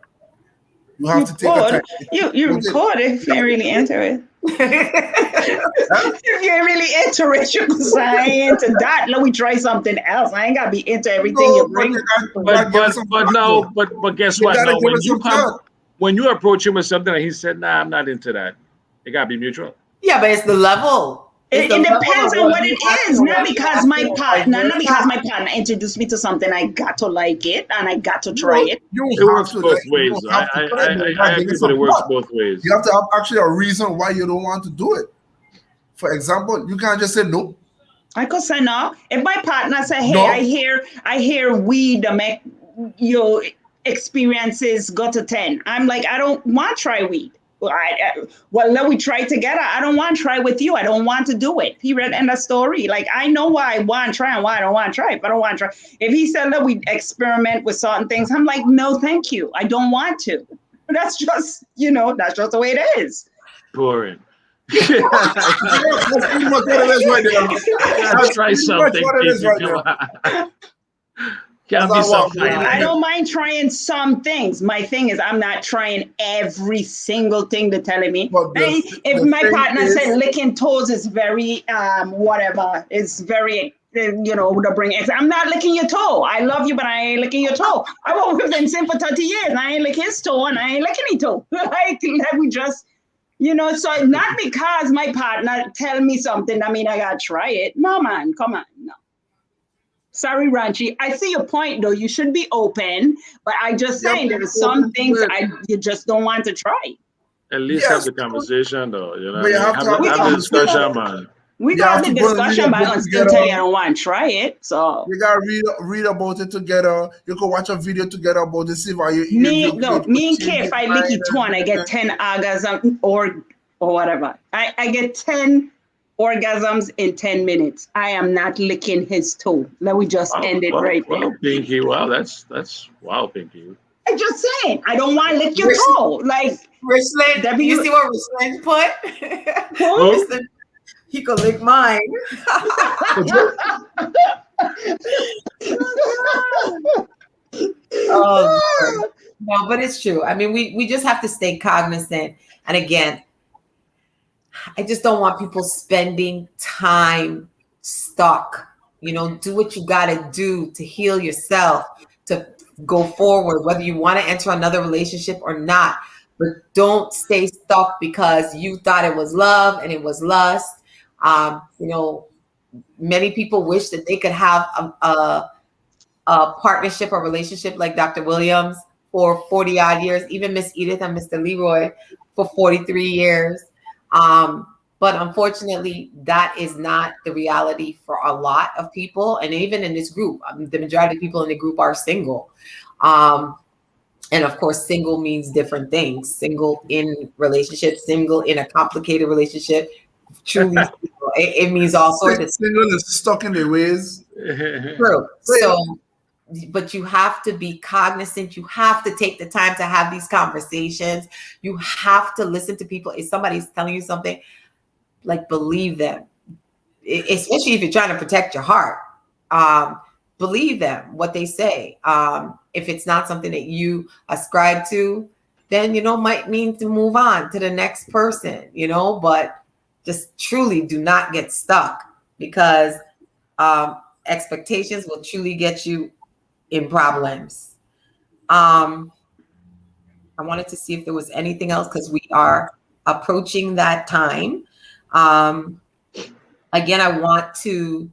You have to take a time. You record it if you're really into it. If you're really into it, you can say, I ain't into that. Let me try something else. I ain't got to be into everything you bring. But guess what? No, when you approach him with something and he said, nah, I'm not into that, it got to be mutual. Yeah, but it's the level. It depends on what it is. Not because my partner introduced me to something, I got to like it and I got to try it. It works both ways. I agree, but it works both ways. You have to have actually a reason why you don't want to do it. For example, you can't just say no. I could say no. If my partner say, hey, no. I hear weed make your experiences go to 10. I'm like, I don't want to try weed. Well, let we try together. I don't want to try with you. I don't want to do it. Period. End of story. Like, I know why I want to try and why I don't want to try, but I don't want to try. If he said that we experiment with certain things, I'm like, no, thank you. I don't want to. That's just, that's just the way it is. Boring. That's pretty much what it is right there. Gotta try something. What it is right Pinky, there. come on. Can't be That's so how I fine. I don't mind trying some things. My thing is, I'm not trying every single thing they're telling me. But Hey, if the my thing partner is- said licking toes is very whatever, it's very to bring X. I'm not licking your toe. I love you, but I ain't licking your toe. I worked with Vincent for 30 years. And I ain't lick his toe, and I ain't licking his toe. Like we just, so not because my partner tell me something, I mean I gotta try it. No, man, come on, no. Sorry, Ranchi. I see your point, though. You should be open, but I just saying there are some things you just don't want to try. At least Yes. have the conversation, though. But you have to have Have the the discussion, man. We You got have the to go and read discussion, a but book I'm still together. telling you I don't want to try it. So You gotta read about it together. You can watch a video together about it. See how me and change Kay, if your I lick mind it two and I get 10 orgasms or whatever, I get 10 orgasms in 10 minutes. I am not licking his toe. Let me just end it right there. Well, Pinky, wow, that's wow, Pinky. I'm just saying, I don't want to lick your Richland- toe. Like, Richland, Debbie, you you- see what Richland put? Who? Richland, he could lick mine. Oh, Lord. No, but it's true. I mean, we just have to stay cognizant. And again, I just don't want people spending time stuck. Do what you got to do to heal yourself, to go forward, whether you want to enter another relationship or not. But don't stay stuck because you thought it was love and it was lust. Many people wish that they could have a partnership or relationship like Dr. Williams for 40 odd years, even Miss Edith and Mr. Leroy for 43 years. But unfortunately, that is not the reality for a lot of people. And even in this group, the majority of people in the group are single. And of course, single means different things. Single in relationships, single in a complicated relationship, truly single. It means all sorts of single is stuck in their ways. True. So, but you have to be cognizant. You have to take the time to have these conversations. You have to listen to people. If somebody's telling you something, like, believe them, especially if you're trying to protect your heart. Believe them, what they say. If it's not something that you ascribe to, then, might mean to move on to the next person, but just truly do not get stuck because expectations will truly get you in problems. I wanted to see if there was anything else because we are approaching that time. Again, I want to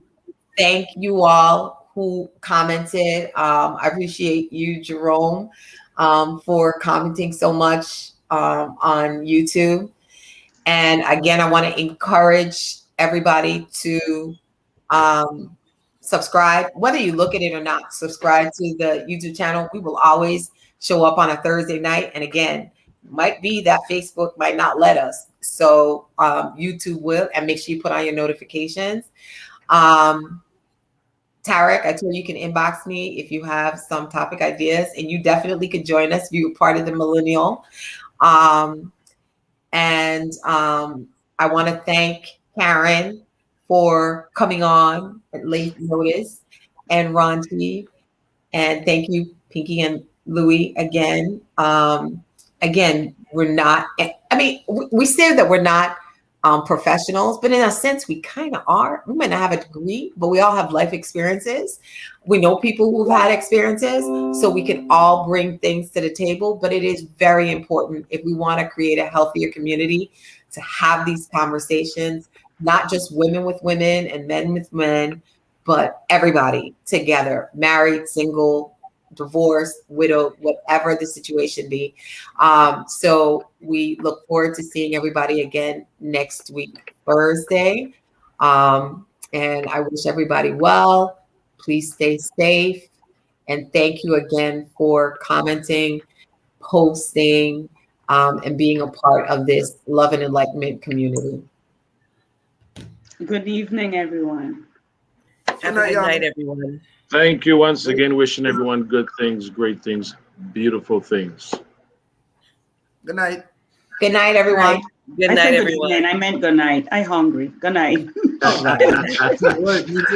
thank you all who commented. I appreciate you, Jerome, for commenting so much on YouTube. And again, I want to encourage everybody to subscribe, whether you look at it or not. Subscribe to the YouTube channel. We will always show up on a Thursday night. And again, might be that Facebook might not let us. So YouTube will, and make sure you put on your notifications. Tarek, I told you can inbox me if you have some topic ideas, and you definitely could join us if you're part of the Millennial. I want to thank Karen for coming on at late notice, and Ranchi, and thank you, Pinky and Louie, again. Again, we're not, we say that we're not professionals, but in a sense, we kind of are. We might not have a degree, but we all have life experiences. We know people who've had experiences, so we can all bring things to the table. But it is very important if we want to create a healthier community to have these conversations, not just women with women and men with men, but everybody together, married, single, divorced, widowed, whatever the situation be. So we look forward to seeing everybody again next week, Thursday. And I wish everybody well. Please stay safe. And thank you again for commenting, posting, and being a part of this Love and Enlightenment community. Good evening, everyone. Have a good night, everyone. Thank you once again. Wishing everyone good things, great things, beautiful things. Good night. Good night, everyone. Good I night, said everyone. good night. I meant good night. I hungry. Good night. All right. Wait, me too.